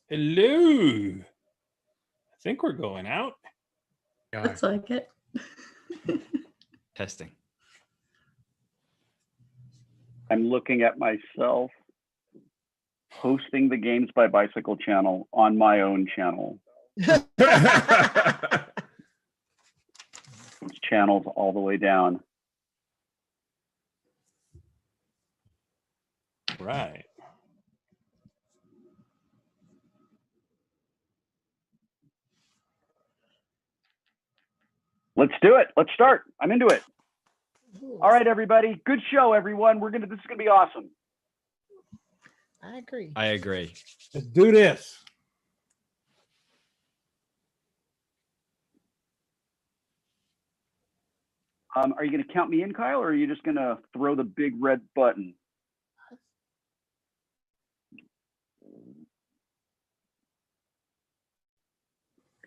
Hello. I think we're going out. Looks like it. Testing. I'm looking at myself hosting the Games by Bicycle channel on my own channel. It's channels all the way down. Right. Let's do it. Let's start. I'm into it. All right, everybody. Good show, everyone. This is gonna be awesome. I agree. I agree. Let's do this. Are you gonna count me in, Kyle, or are you just gonna throw the big red button?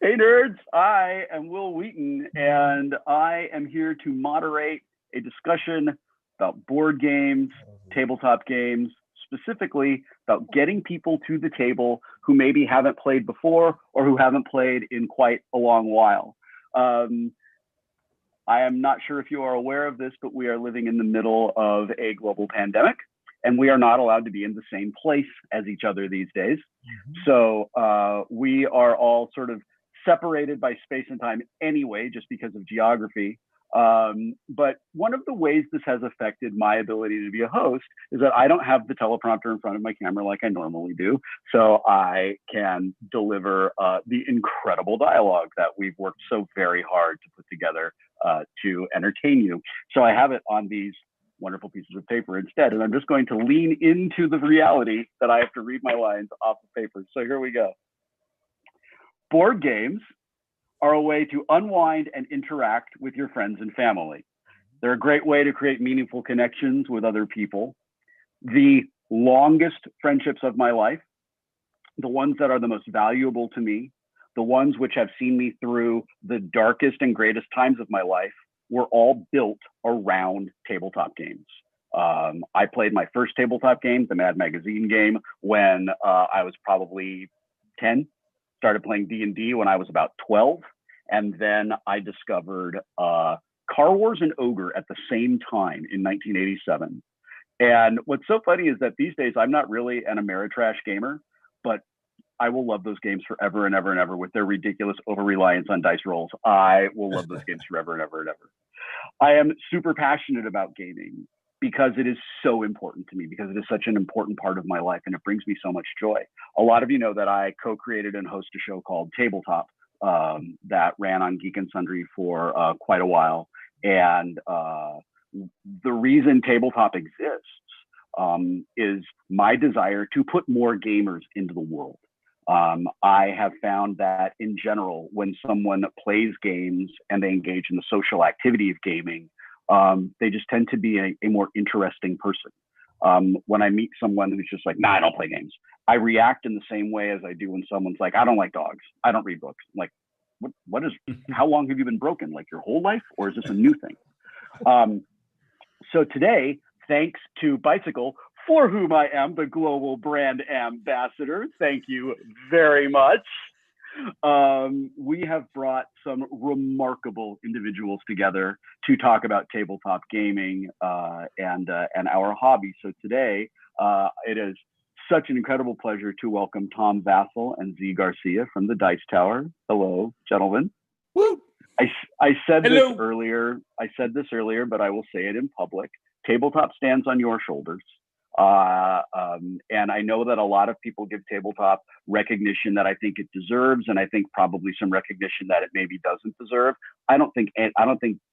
Hey nerds, I am Wil Wheaton, and I am here to moderate a discussion about board games, tabletop games, specifically about getting people to the table who maybe haven't played before or who haven't played in quite a long while. I am not sure if you are aware of this, but we are living in the middle of a global pandemic, and we are not allowed to be in the same place as each other these days. So we are all sort of separated by space and time anyway, just because of geography. But one of the ways this has affected my ability to be a host is that I don't have the teleprompter in front of my camera like I normally do. So I can deliver the incredible dialogue that we've worked so very hard to put together to entertain you. So I have it on these wonderful pieces of paper instead. And I'm just going to lean into the reality that I have to read my lines off the paper. So here we go. Board games are a way to unwind and interact with your friends and family. They're a great way to create meaningful connections with other people. The longest friendships of my life, the ones that are the most valuable to me, the ones which have seen me through the darkest and greatest times of my life, were all built around tabletop games. I played my first tabletop game, the Mad Magazine game, when I was probably 10. Started playing D&D when I was about 12. And then I discovered Car Wars and Ogre at the same time in 1987. And what's so funny is that these days I'm not really an Ameritrash gamer, but I will love those games forever and ever and ever with their ridiculous over-reliance on dice rolls. I will love those games forever and ever and ever. I am super passionate about gaming because it is so important to me, because it is such an important part of my life and it brings me so much joy. A lot of you know that I co-created and host a show called Tabletop that ran on Geek and Sundry for quite a while. And the reason Tabletop exists is my desire to put more gamers into the world. I have found that in general, when someone plays games and they engage in the social activity of gaming, they just tend to be a more interesting person. When I meet someone who's just like, nah, I don't play games, I react in the same way as I do when someone's like, I don't like dogs, I don't read books. I'm like, what is, how long have you been broken? Like your whole life? Or is this a new thing? So today, thanks to Bicycle, for whom I am the global brand ambassador, thank you very much. We have brought some remarkable individuals together to talk about tabletop gaming and our hobby. So today, it is such an incredible pleasure to welcome Tom Vassell and Z Garcia from the Dice Tower. Hello, gentlemen. Woo. I said Hello. this earlier. But I will say it in public. Tabletop stands on your shoulders. And I know that a lot of people give tabletop recognition that I think it deserves, and I think probably some recognition that it maybe doesn't deserve. I don't think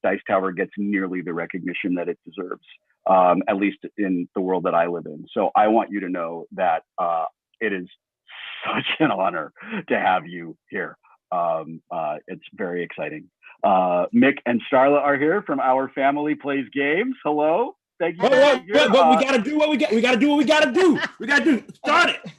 Dice Tower gets nearly the recognition that it deserves, at least in the world that I live in. So I want you to know that it is such an honor to have you here. It's very exciting. Mick and Starla are here from Our Family Plays Games. Hello. Thank you. What we gotta do what we gotta do. We gotta do. Start it.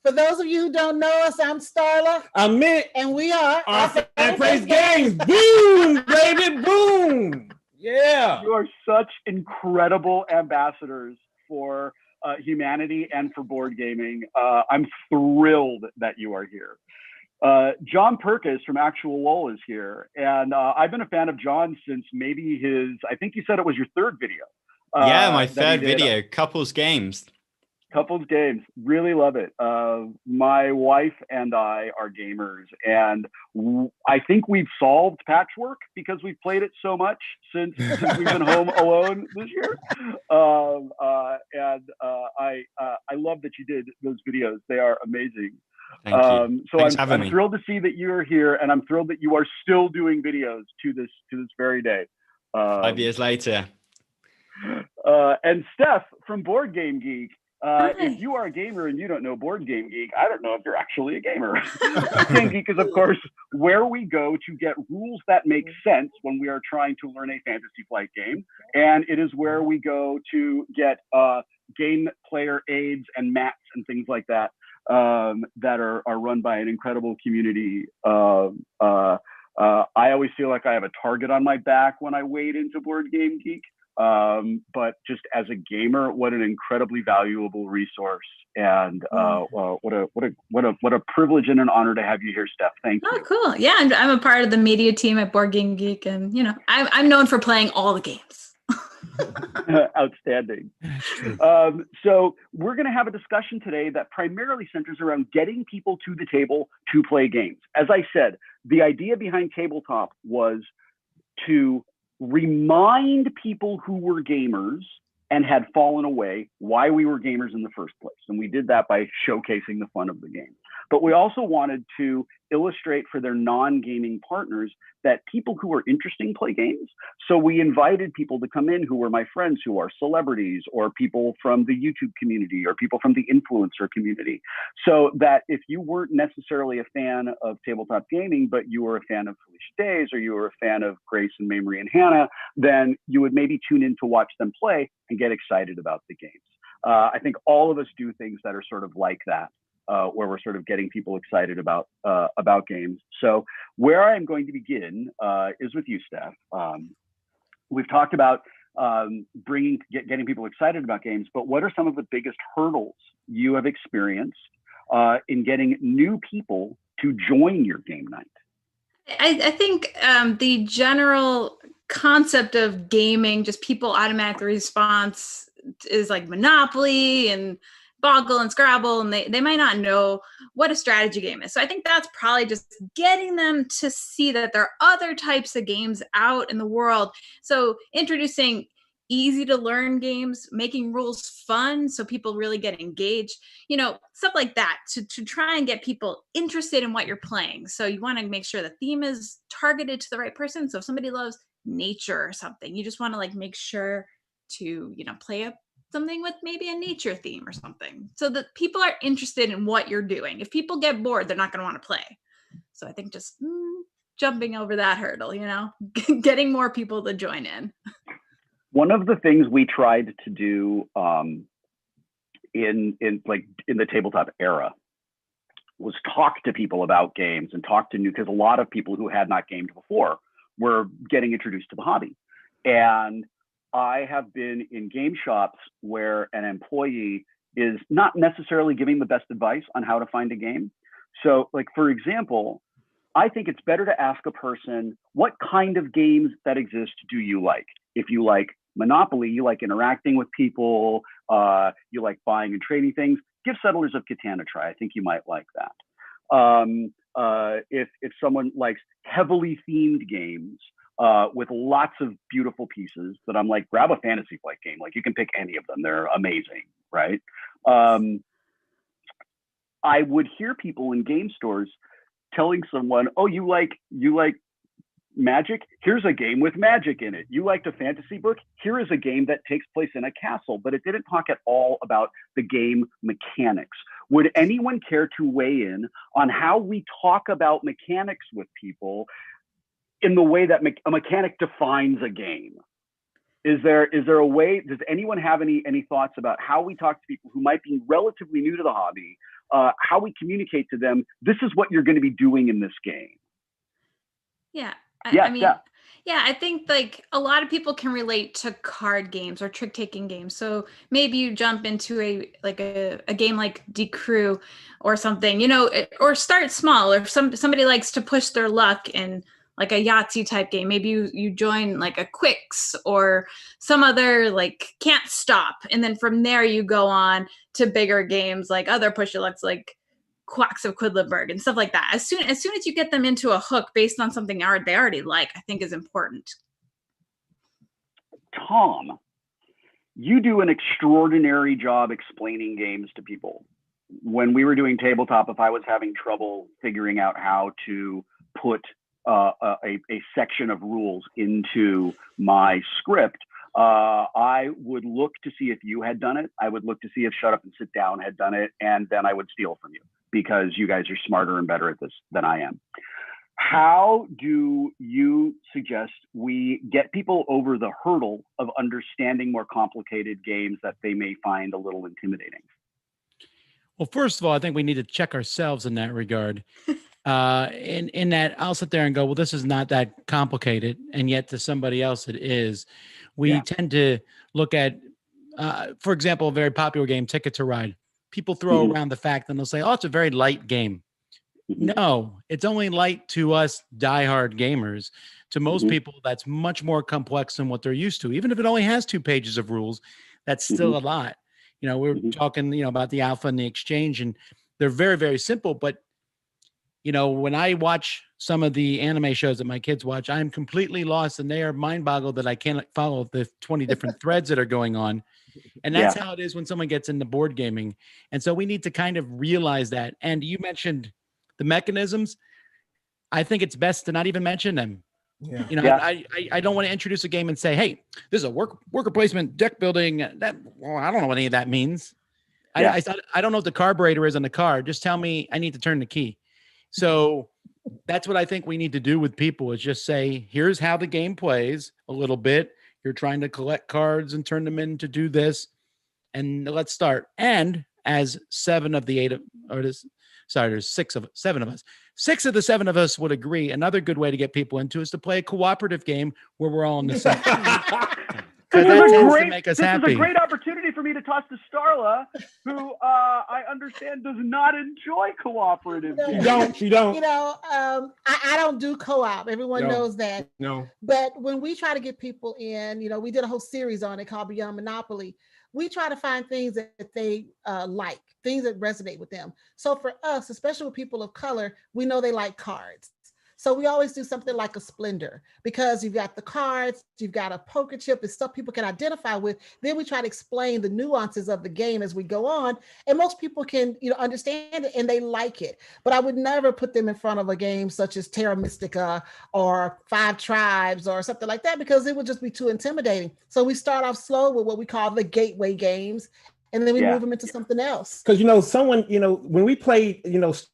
For those of you who don't know us, I'm Starla. I'm Mick. And we are Our Family Plays Games. Boom, baby, boom. Yeah. You are such incredible ambassadors for humanity and for board gaming. I'm thrilled that you are here. John Perkis from Actual Lol is here. And I've been a fan of John since maybe I think you said it was your third video. Yeah, my third video, Couples Games. Couples Games, really love it. My wife and I are gamers, and I think we've solved patchwork because we've played it so much since we've been home alone this year. I love that you did those videos. They are amazing. Thank you. So Thanks for I'm having me. thrilled to see that you're here, and I'm thrilled that you are still doing videos to this very day. 5 years later. And Steph from Board Game Geek. If you are a gamer and you don't know Board Game Geek, I don't know if you're actually a gamer. Board Game Geek is, of course, where we go to get rules that make sense when we are trying to learn a Fantasy Flight game. And it is where we go to get game player aids and mats and things like that that are run by an incredible community. I always feel like I have a target on my back when I wade into Board Game Geek. But just as a gamer, what an incredibly valuable resource, and what a privilege and an honor to have you here, Steph. Thank you. Oh, cool. Yeah, I'm a part of the media team at Board Game Geek, and I'm known for playing all the games. Outstanding. So we're going to have a discussion today that primarily centers around getting people to the table to play games. As I said, the idea behind Tabletop was to remind people who were gamers and had fallen away why we were gamers in the first place. And we did that by showcasing the fun of the game. But we also wanted to illustrate for their non-gaming partners that people who are interesting play games. So we invited people to come in who were my friends, who are celebrities, or people from the YouTube community, or people from the influencer community. So that if you weren't necessarily a fan of tabletop gaming, but you were a fan of Felicia Days, or you were a fan of Grace and Mamrie and Hannah, then you would maybe tune in to watch them play and get excited about the games. I think all of us do things that are sort of like that. Where we're sort of getting people excited about games. So where I'm going to begin is with you, Steph. We've talked about getting people excited about games, but what are some of the biggest hurdles you have experienced in getting new people to join your game night? I think the general concept of gaming, just people automatically response is like Monopoly and Boggle and Scrabble, and they might not know what a strategy game is. So I think that's probably just getting them to see that there are other types of games out in the world. So introducing easy to learn games, making rules fun so people really get engaged, stuff like that to try and get people interested in what you're playing. So you want to make sure the theme is targeted to the right person. So if somebody loves nature or something, you just want to make sure to, play something with maybe a nature theme or something so that people are interested in what you're doing. If people get bored, they're not going to want to play. So I think just jumping over that hurdle, getting more people to join in. One of the things we tried to do in the tabletop era was talk to people about games and talk to because a lot of people who had not gamed before were getting introduced to the hobby. And I have been in game shops where an employee is not necessarily giving the best advice on how to find a game. So for example, I think it's better to ask a person, what kind of games that exist do you like? If you like Monopoly, you like interacting with people, you like buying and trading things, give Settlers of Catan a try. I think you might like that. If someone likes heavily themed games, with lots of beautiful pieces, that I'm like, grab a Fantasy Flight game. You can pick any of them. They're amazing, right? I would hear people in game stores telling someone, oh, you like magic? Here's a game with magic in it. You liked a fantasy book? Here is a game that takes place in a castle, but it didn't talk at all about the game mechanics. Would anyone care to weigh in on how we talk about mechanics with people in the way that a mechanic defines a game? Is there a way, does anyone have any thoughts about how we talk to people who might be relatively new to the hobby, how we communicate to them, this is what you're going to be doing in this game? Yeah. Yeah, I think like a lot of people can relate to card games or trick-taking games. So maybe you jump into a game like Decrew or something, or start small. Or if somebody likes to push their luck in like a Yahtzee type game, maybe you join like a Quicks or some other like Can't Stop, and then from there you go on to bigger games like other push your lucks like Quacks of Quedlinburg and stuff like that. As soon as you get them into a hook based on something they already like, I think is important. Tom, you do an extraordinary job explaining games to people. When we were doing tabletop, if I was having trouble figuring out how to put a section of rules into my script, I would look to see if you had done it. I would look to see if Shut Up and Sit Down had done it, and then I would steal from you because you guys are smarter and better at this than I am. How do you suggest we get people over the hurdle of understanding more complicated games that they may find a little intimidating? Well, first of all, I think we need to check ourselves in that regard. In that I'll sit there and go, well, this is not that complicated. And yet to somebody else, it is. We tend to look at, for example, a very popular game, Ticket to Ride. People throw around the fact and they'll say, oh, it's a very light game. No, it's only light to us diehard gamers. To most people, that's much more complex than what they're used to. Even if it only has 2 pages of rules, that's still a lot. We're talking, about the Alpha and the Exchange, and they're very, very simple. But, when I watch some of the anime shows that my kids watch, I'm completely lost, and they are mind-boggled that I can't follow the 20 different threads that are going on. And that's how it is when someone gets into board gaming. And so we need to kind of realize that. And you mentioned the mechanisms. I think it's best to not even mention them. I don't want to introduce a game and say, hey, this is a worker placement deck building. I don't know what any of that means. I don't know what the carburetor is on the car. Just tell me I need to turn the key. So that's what I think we need to do with people is just say, here's how the game plays a little bit. You're trying to collect cards and turn them in to do this. And let's start. And as 7 of the 8 of, or this, sorry, there's 7 of us. 6 of the 7 of us would agree. Another good way to get people into is to play a cooperative game where we're all on the same team. Because that tends to make us happy. This is a great opportunity for me to toss to Starla, who I understand does not enjoy cooperative games. She don't. I don't do co-op. Everyone knows that. No. But when we try to get people in, we did a whole series on it called Beyond Monopoly. We try to find things that they like, things that resonate with them. So for us, especially with people of color, we know they like cards. So we always do something like a Splendor because you've got the cards, you've got a poker chip, it's stuff people can identify with. Then we try to explain the nuances of the game as we go on. And most people can, understand it and they like it. But I would never put them in front of a game such as Terra Mystica or 5 Tribes or something like that because it would just be too intimidating. So we start off slow with what we call the gateway games. And then we move them into something else. Because, someone, when we played,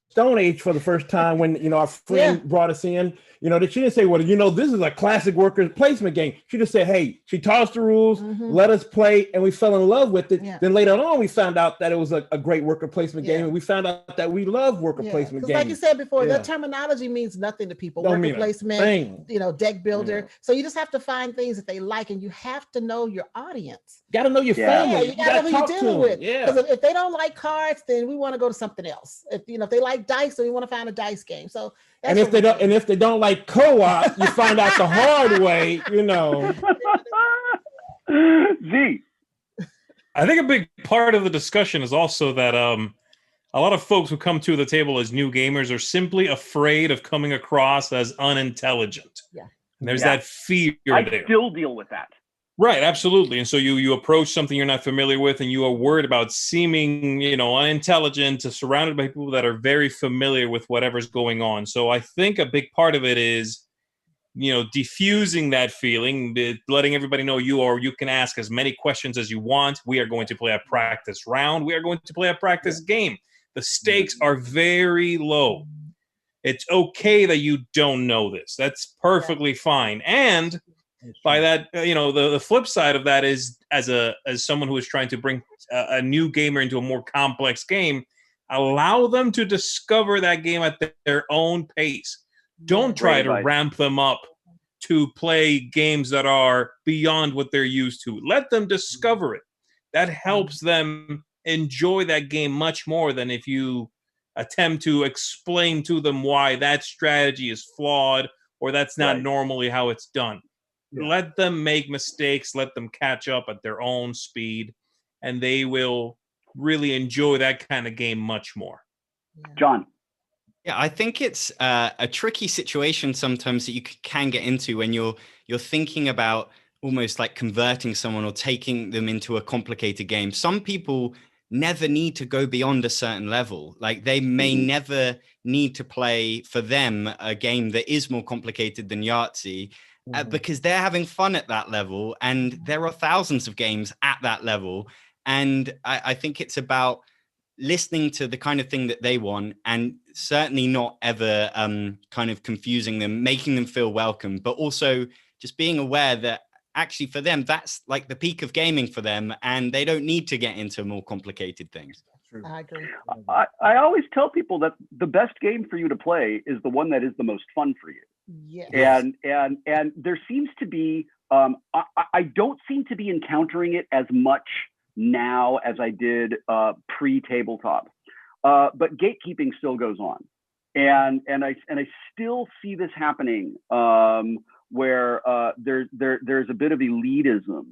Stone Age for the first time, when, our friend brought us in, that she didn't say, well, this is a classic worker placement game. She just said, hey, she tossed the rules, let us play, and we fell in love with it. Yeah. Then later on, we found out that it was a great worker placement game, and we found out that we love worker placement games. Like you said before, the terminology means nothing to people. Don't worker placement, deck builder. Yeah. So you just have to find things that they like, and you have to know your audience. You got to know your family. Yeah, you got to know who you're dealing with. Because if they don't like cards, then we want to go to something else. If they like dice, then we want to find a dice game. So and if they don't like co-op, you find out the hard way, Z. I think a big part of the discussion is also that a lot of folks who come to the table as new gamers are simply afraid of coming across as unintelligent. Yeah. And there's that fear I there. Still deal with that. Right, absolutely. And so you approach something you're not familiar with and you are worried about seeming, unintelligent, surrounded by people that are very familiar with whatever's going on. So I think a big part of it is, diffusing that feeling, letting everybody know you can ask as many questions as you want. We are going to play a practice round. We are going to play a practice game. The stakes are very low. It's okay that you don't know this. That's perfectly fine. And by that, the flip side of that is as someone who is trying to bring a new gamer into a more complex game, allow them to discover that game at their own pace. Don't try to ramp them up to play games that are beyond what they're used to. Let them discover it. That helps them enjoy that game much more than if you attempt to explain to them why that strategy is flawed or that's not normally how it's done. Yeah. Let them make mistakes, let them catch up at their own speed, and they will really enjoy that kind of game much more. John. Yeah, I think it's a tricky situation sometimes that you can get into when you're thinking about almost like converting someone or taking them into a complicated game. Some people never need to go beyond a certain level. Like they may never need to play, for them, a game that is more complicated than Yahtzee because they're having fun at that level. And there are thousands of games at that level. And I think it's about listening to the kind of thing that they want, and certainly not ever kind of confusing them, making them feel welcome, but also just being aware that actually for them, that's like the peak of gaming for them, and they don't need to get into more complicated things. I agree. I always tell people that the best game for you to play is the one that is the most fun for you. Yes. And there seems to be, I don't seem to be encountering it as much now as I did pre-tabletop, but gatekeeping still goes on, and I still see this happening where there's a bit of elitism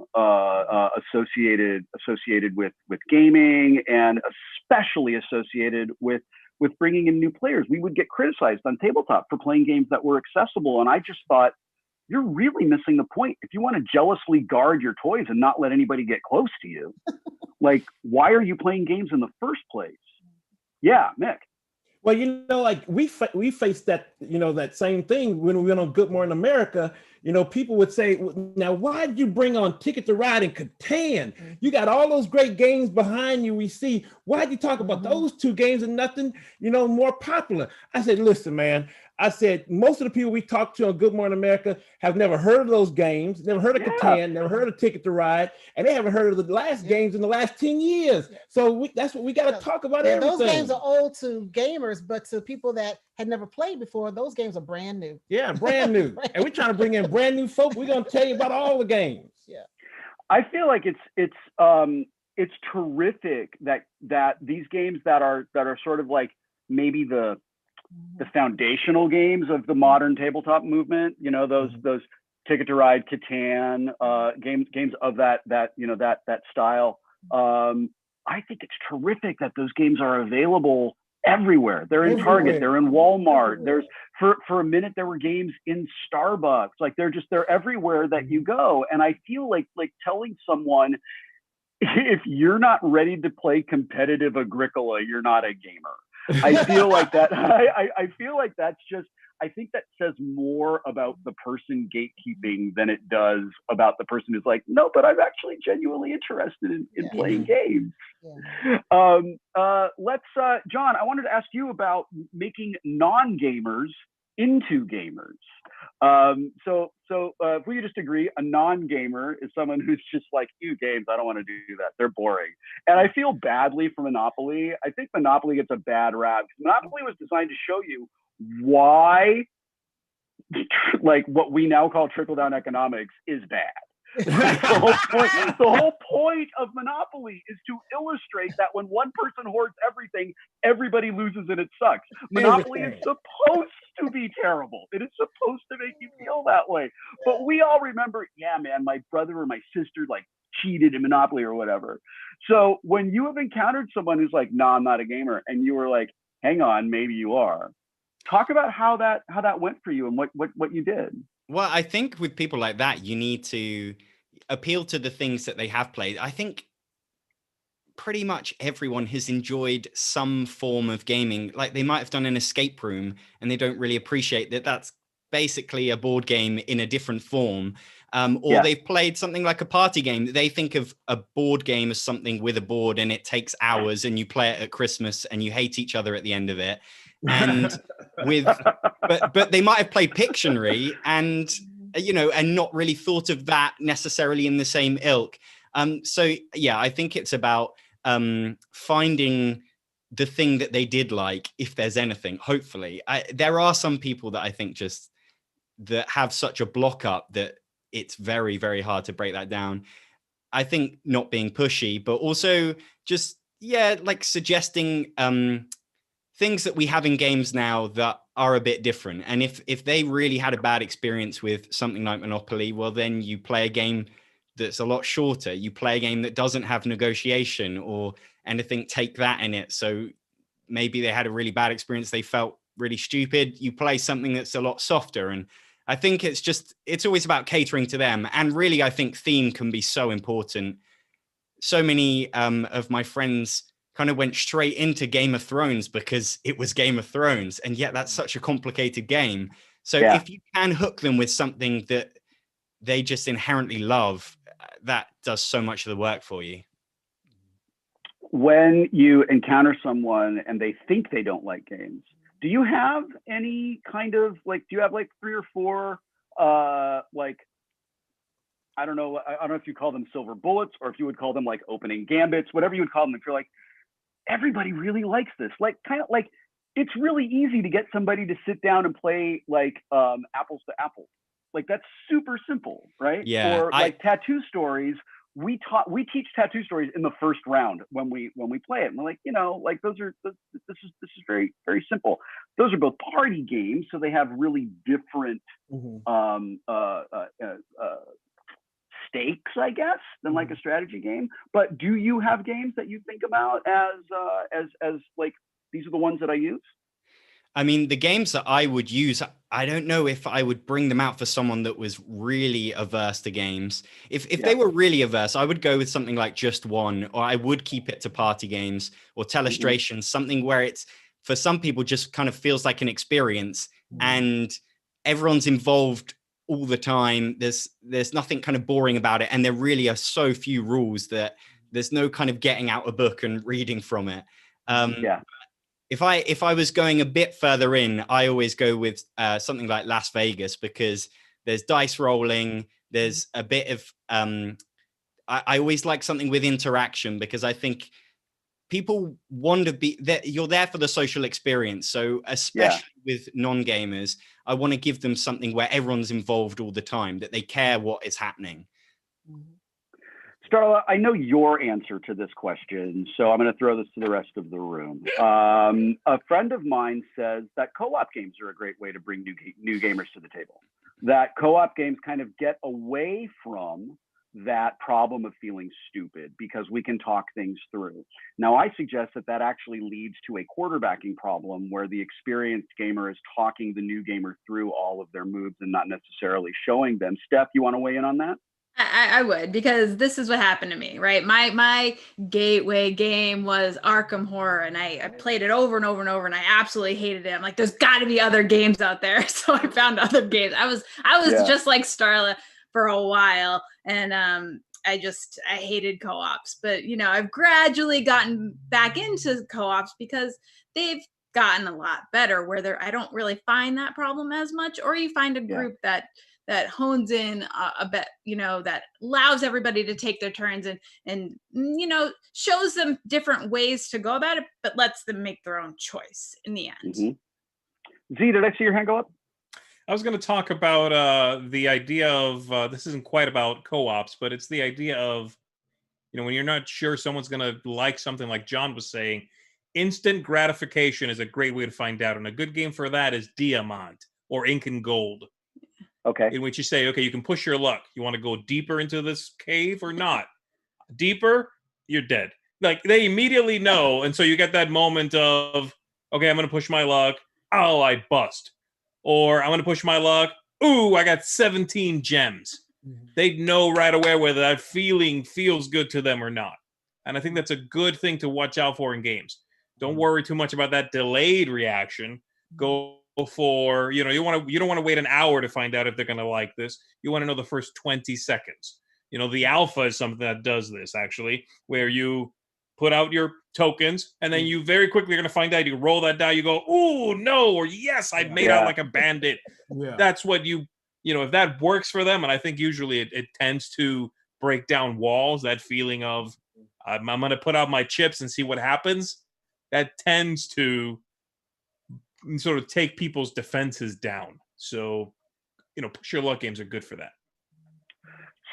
associated with gaming, and especially associated with bringing in new players. We would get criticized on tabletop for playing games that were accessible, and I just thought, you're really missing the point. If you want to jealously guard your toys and not let anybody get close to you, like, why are you playing games in the first place? Yeah, Mick. Well, like we faced that, that same thing when we went on Good Morning America. People would say, now, why did you bring on Ticket to Ride and Catan? You got all those great games behind you. We see, why'd you talk about those two games and nothing, more popular? I said, listen, man, most of the people we talked to on Good Morning America have never heard of those games, never heard of Catan, never heard of Ticket to Ride, and they haven't heard of the last games in the last 10 years. So that's what we got to talk about. Everything. Those games are old to gamers, but to people that had never played before, those games are brand new. Yeah, brand new. And we're trying to bring in brand new folk. We're going to tell you about all the games. Yeah. I feel like it's terrific that these games that are sort of like maybe the foundational games of the modern tabletop movement, those Ticket to Ride, Catan, games of that style. I think it's terrific that those games are available everywhere. They're in Target, they're in Walmart. There's for a minute there were games in Starbucks. Like they're everywhere that you go. And I feel like telling someone, if you're not ready to play competitive Agricola, you're not a gamer. I feel like that. I feel like that's just, I think that says more about the person gatekeeping than it does about the person who's like, no, but I'm actually genuinely interested in playing games. Yeah. Let's, John, I wanted to ask you about making non-gamers into gamers. So if we could just agree, a non-gamer is someone who's just like, games, I don't want to do that. They're boring. And I feel badly for Monopoly. I think Monopoly gets a bad rap. Monopoly was designed to show you why, like, what we now call trickle-down economics is bad. The whole point of Monopoly is to illustrate that when one person hoards everything, everybody loses and it sucks. Monopoly is supposed to be terrible. It is supposed to make you feel that way. But we all remember, yeah, man, my brother or my sister like cheated in Monopoly or whatever. So when you have encountered someone who's like, no, I'm not a gamer, and you were like, hang on, maybe you are. Talk about how that went for you and what you did. Well, I think with people like that, you need to appeal to the things that they have played. I think pretty much everyone has enjoyed some form of gaming. Like they might have done an escape room and they don't really appreciate that that's basically a board game in a different form. Or they've played something like a party game. They think of a board game as something with a board and it takes hours and you play it at Christmas and you hate each other at the end of it. And but they might have played Pictionary and not really thought of that necessarily in the same ilk. So yeah, I think it's about finding the thing that they did like, if there's anything. Hopefully, there are some people that I think just that have such a block up that it's very, very hard to break that down. I think not being pushy, but also just, like suggesting things that we have in games now that are a bit different. And if they really had a bad experience with something like Monopoly, well, then you play a game that's a lot shorter. You play a game that doesn't have negotiation or anything, take that in it. So maybe they had a really bad experience. They felt really stupid. You play something that's a lot softer. And I think it's always about catering to them. And really, I think theme can be so important. So many of my friends kind of went straight into Game of Thrones because it was Game of Thrones. And yet that's such a complicated game. So if you can hook them with something that they just inherently love, that does so much of the work for you. When you encounter someone and they think they don't like games, do you have any kind of do you have 3 or 4 I don't know if you call them silver bullets or if you would call them opening gambits, whatever you would call them, if you're everybody really likes this, it's really easy to get somebody to sit down and play apples to apples. That's super simple, right? Yeah. Or tattoo stories. We teach tattoo stories in the first round when we play it. And we're this is very, very simple. Those are both party games, so they have really different stakes, I guess, than a strategy game. But do you have games that you think about as these are the ones that I use? I mean, the games that I would use, I don't know if I would bring them out for someone that was really averse to games. If they were really averse, I would go with something like Just One, or I would keep it to party games or Telestration, something where it's, for some people, just kind of feels like an experience and everyone's involved all the time. There's nothing kind of boring about it. And there really are so few rules that there's no kind of getting out a book and reading from it. If I was going a bit further in, I always go with something like Las Vegas, because there's dice rolling. There's a bit of I always like something with interaction, because I think people want to be there. You're there for the social experience. So especially with non-gamers, I want to give them something where everyone's involved all the time, that they care what is happening. Starla, I know your answer to this question, so I'm going to throw this to the rest of the room. A friend of mine says that co-op games are a great way to bring new gamers to the table. That co-op games kind of get away from that problem of feeling stupid because we can talk things through. Now, I suggest that actually leads to a quarterbacking problem where the experienced gamer is talking the new gamer through all of their moves and not necessarily showing them. Steph, you want to weigh in on that? I would, because this is what happened to me, right? My gateway game was Arkham Horror, and I played it over and over and over, and I absolutely hated it. I'm like, there's got to be other games out there. So I found other games. I was just like Starla for a while, and I hated co-ops. But I've gradually gotten back into co-ops because they've gotten a lot better, where I don't really find that problem as much, or you find a group that hones in a bit, that allows everybody to take their turns and shows them different ways to go about it, but lets them make their own choice in the end. Z, did I see your hand go up? I was going to talk about the idea of, this isn't quite about co-ops, but it's the idea of, when you're not sure someone's going to like something, like John was saying, instant gratification is a great way to find out. And a good game for that is Diamant or Ink and Gold. Okay. In which you say, okay, you can push your luck. You want to go deeper into this cave or not? Deeper, you're dead. They immediately know. And so you get that moment of, okay, I'm going to push my luck. Oh, I bust. Or I'm going to push my luck. Ooh, I got 17 gems. They know right away whether that feeling feels good to them or not. And I think that's a good thing to watch out for in games. Don't worry too much about that delayed reaction. Go for, you don't want to wait an hour to find out if they're going to like this. You want to know the first 20 seconds. The alpha is something that does this, actually, where you put out your tokens and then you very quickly are going to find out. You roll that die, you go, ooh, no, or yes, I made out like a bandit. That's what if that works for them, and I think usually it tends to break down walls, that feeling of I'm going to put out my chips and see what happens. That tends to sort of take people's defenses down. So push your luck games are good for that.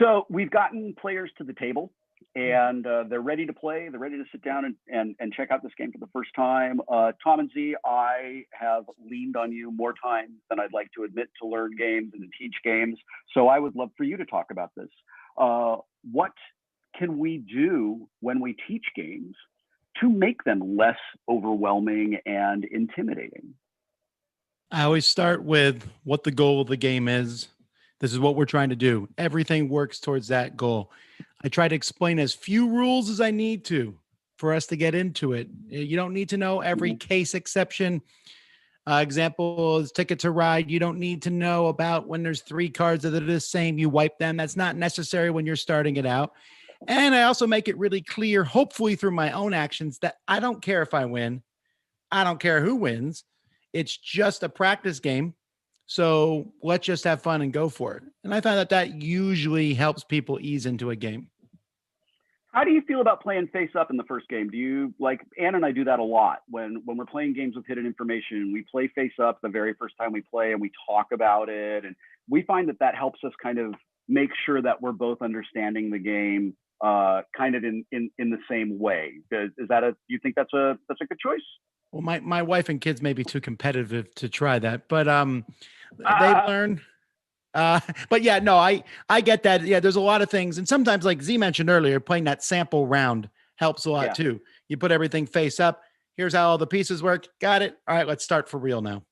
So we've gotten players to the table, and they're ready to play. They're ready to sit down and check out this game for the first time. Tom and Z, I have leaned on you more times than I'd like to admit to learn games and to teach games. So I would love for you to talk about this. What can we do when we teach games to make them less overwhelming and intimidating? I always start with what the goal of the game is. This is what we're trying to do. Everything works towards that goal. I try to explain as few rules as I need to for us to get into it. You don't need to know every case exception. Example is Ticket to Ride. You don't need to know about when there's 3 cards that are the same, you wipe them. That's not necessary when you're starting it out. And I also make it really clear, hopefully through my own actions, that I don't care if I win. I don't care who wins. It's just a practice game. So let's just have fun and go for it. And I found that usually helps people ease into a game. How do you feel about playing face up in the first game? Do you, like Ann and I do that a lot when we're playing games with hidden information, we play face up the very first time we play and we talk about it. And we find that helps us kind of make sure that we're both understanding the game kind of in the same way. Do you think that's a good choice? Well, my wife and kids may be too competitive to try that, but they learn. But yeah, no, I get that. Yeah, there's a lot of things. And sometimes, like Z mentioned earlier, playing that sample round helps a lot too. You put everything face up. Here's how all the pieces work. Got it. All right, let's start for real now.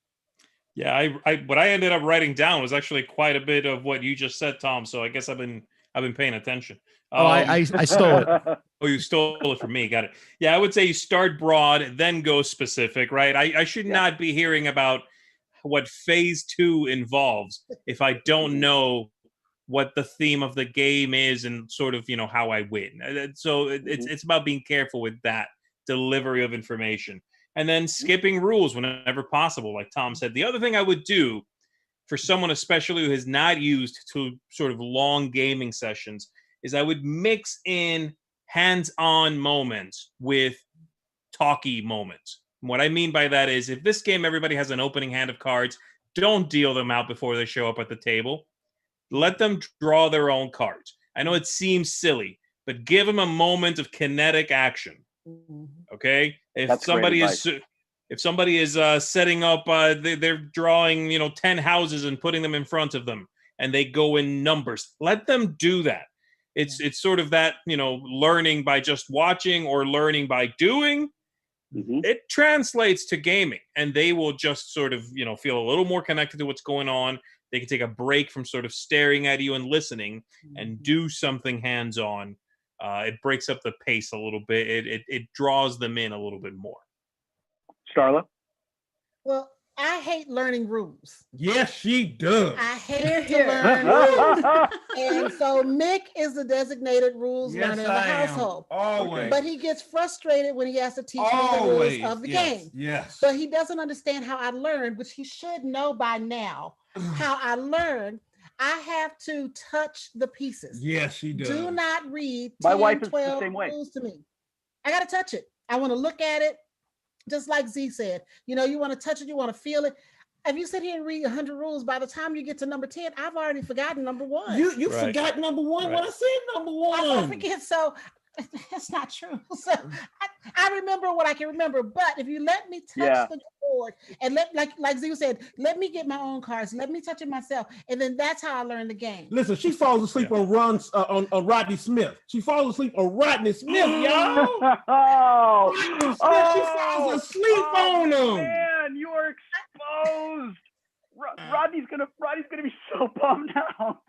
Yeah, what I ended up writing down was actually quite a bit of what you just said, Tom. So I guess I've been paying attention. I stole it. Oh, you stole it from me. Got it. Yeah, I would say you start broad, then go specific, right? I should not be hearing about what phase 2 involves if I don't know what the theme of the game is and sort of, how I win. So it's about being careful with that delivery of information. And then skipping rules whenever possible, like Tom said. The other thing I would do for someone especially who has not used to sort of long gaming sessions is I would mix in hands-on moments with talky moments. What I mean by that is if this game, everybody has an opening hand of cards, don't deal them out before they show up at the table. Let them draw their own cards. I know it seems silly, but give them a moment of kinetic action. Okay? If somebody is setting up, they're drawing, 10 houses and putting them in front of them, and they go in numbers. Let them do that. It's sort of that, learning by just watching or learning by doing. It translates to gaming, and they will just sort of, feel a little more connected to what's going on. They can take a break from sort of staring at you and listening and do something hands-on. It breaks up the pace a little bit. It draws them in a little bit more. Starla? Well, I hate learning rules. Yes, she does. I hate to learn rules. And so Mick is the designated rules learner in the household. Always. But he gets frustrated when he has to teach me the rules of the game. Yes. But he doesn't understand how I learn, which he should know by now. How I learn, I have to touch the pieces. Yes, she does. Do not read 10, My wife is 12 the same way. rules to me. I got to touch it. I want to look at it. Just like Z said, you want to touch it, you want to feel it. If you sit here and read 100 rules, by the time you get to number 10, I've already forgotten number 1. You forgot number 1 when I said number 1. I forget, so that's not true. So I remember what I can remember, but if you let me touch the board and like Z said, let me get my own cards, let me touch it myself, and then that's how I learn the game. Listen, she falls asleep on Rodney Smith. She falls asleep on Rodney Smith, y'all. Rodney Smith, she falls asleep on him. Man, you are exposed. Rodney's gonna be so bummed out.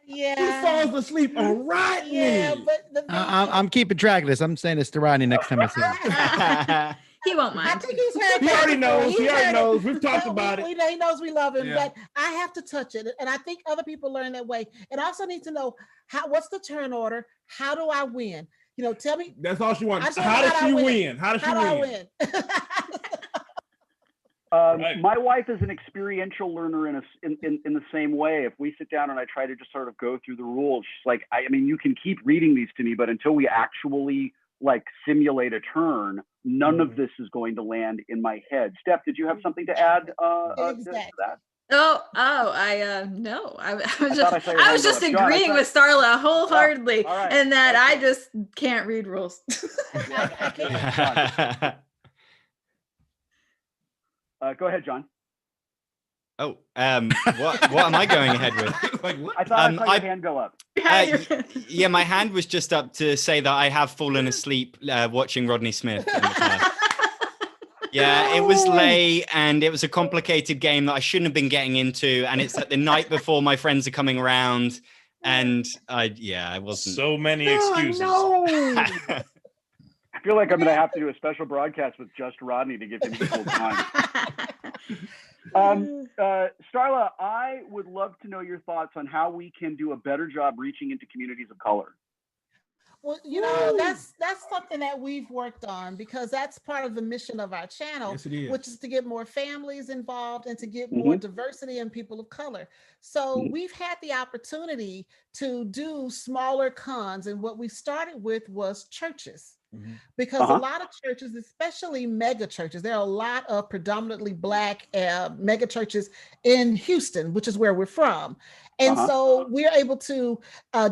Yeah. He falls asleep on Rodney. Yeah, but I'm keeping track of this. I'm saying this to Rodney next time I see him. He won't mind. I think he's heard He already knows. He already knows. We've So talked about it. He knows we love him, Yeah. but I have to touch it. And I think other people learn that way. And I also need to know what's the turn order? How do I win? Tell me. That's all she wants. I just How want does how she I win. win? How does she How do I win? win? My wife is an experiential learner in the same way. If we sit down and I try to just sort of go through the rules, she's like, you can keep reading these to me, but until we actually simulate a turn, none of this is going to land in my head. Steph, did you have something to add to Exactly. that? I no. I was thought I just saw your I hand was go just up. John, agreeing with Starla wholeheartedly, all right. and that I Okay. just can't read rules. I can't. Go ahead, John. Oh, what am I going ahead with? Like, what? I thought I saw your hand go up. Yeah, my hand was just up to say that I have fallen asleep watching Rodney Smith in the past. Yeah, it was late and it was a complicated game that I shouldn't have been getting into. And it's like the night before my friends are coming around. And I wasn't. So many excuses. Oh, no. I feel like I'm going to have to do a special broadcast with just Rodney to give him the full time. Starla, I would love to know your thoughts on how we can do a better job reaching into communities of color. Well, you know, that's something that we've worked on, because that's part of the mission of our channel, Yes, it is. which is to get more families involved and to get more diversity in people of color. So we've had the opportunity to do smaller cons, and what we started with was churches. Because a lot of churches, especially mega churches, there are a lot of predominantly Black mega churches in Houston, which is where we're from. And so we're able to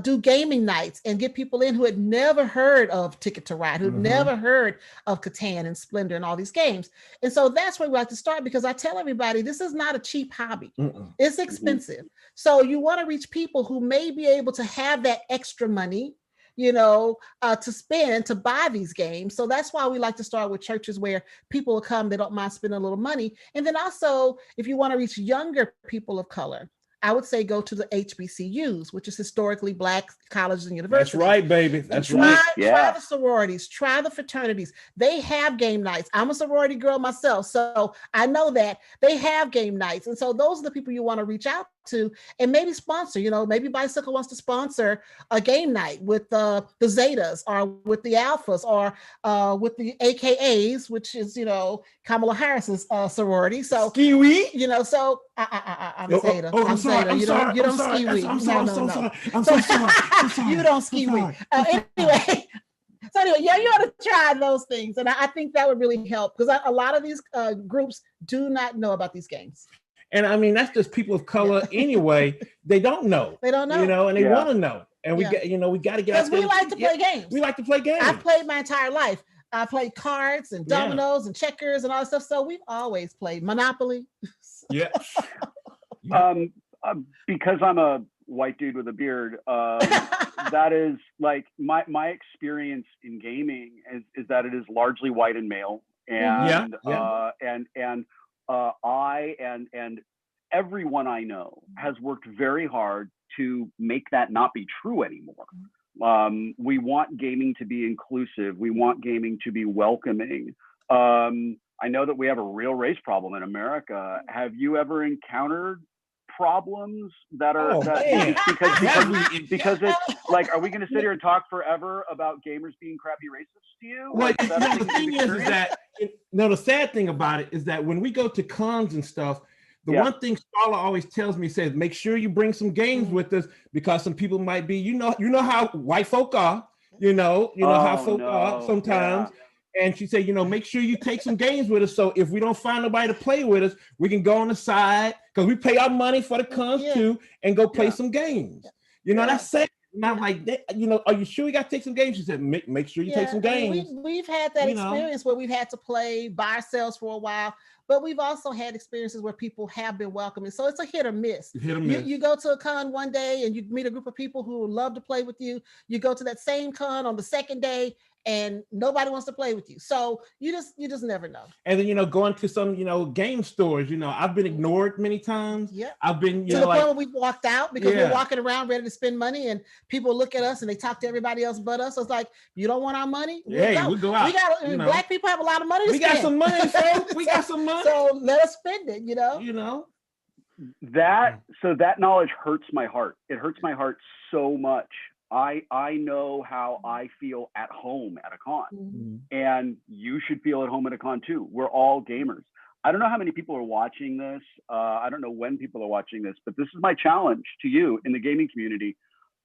do gaming nights and get people in who had never heard of Ticket to Ride, who'd never heard of Catan and Splendor and all these games. And so that's where we like to start, because I tell everybody, this is not a cheap hobby. It's expensive. So you want to reach people who may be able to have that extra money, you know, to spend to buy these games. So that's why we like to start with churches where people will come, they don't mind spending a little money. And then also, if you want to reach younger people of color, I would say go to the HBCUs, which is historically Black colleges and universities. That's right, baby. That's right. right. Try the sororities, try the fraternities. They have game nights. I'm a sorority girl myself, so I know that they have game nights. And so those are the people you want to reach out to and maybe sponsor. You know, maybe Bicycle wants to sponsor a game night with the Zetas or with the Alphas or with the AKAs, which is, you know, Kamala Harris's sorority. So Ski-wee? You know, so I'm Zeta. I'm sorry. You don't ski wee. I'm so sorry. I'm so sorry. You don't ski wee. Anyway. So anyway, yeah, you ought to try those things, and I think that would really help, because a lot of these groups do not know about these games. And I mean, that's just people of color anyway. They don't know. They don't know. You know, and they want to know. And we get, you know, we got to get out because we like to play games. We like to play games. I've played my entire life. I played cards and dominoes and checkers and all that stuff. So we've always played Monopoly. Yeah. Because I'm a white dude with a beard, that is like my experience in gaming is that it is largely white and male, and I and everyone I know has worked very hard to make that not be true anymore. We want gaming to be inclusive. We want gaming to be welcoming. I know that we have a real race problem in America. Have you ever encountered problems that are because it's like, are we going to sit here and talk forever about gamers being crappy racists to you? Well, the thing is that the sad thing about it is that when we go to cons and stuff, the one thing Starla always tells me, says, make sure you bring some games with us, because some people might be, you know how white folk are, you know how folk are sometimes. And she said, you know, make sure you take some games with us. So if we don't find nobody to play with us, we can go on the side, because we pay our money for the cons too, and go play some games. You know, that's sad. And I'm like, you know, are you sure you got to take some games? She said, make sure you take some games. We've had that experience where we've had to play by ourselves for a while, but we've also had experiences where people have been welcoming. So it's a hit or miss. You go to a con one day and you meet a group of people who love to play with you. You go to that same con on the second day and nobody wants to play with you. So you just never know. And then, you know, going to some, you know, game stores, you know, I've been ignored many times. Yeah. I've been, to the point where we walked out because we're walking around ready to spend money, and people look at us and they talk to everybody else but us. So it's like, you don't want our money? We'll go out. We got Black people have a lot of money to spend. Got some money, folks. We got some money. So let us spend it, you know. That knowledge hurts my heart. It hurts my heart so much. I know how I feel at home at a con, and you should feel at home at a con too. We're all gamers. I don't know how many people are watching this. I don't know when people are watching this, but this is my challenge to you in the gaming community.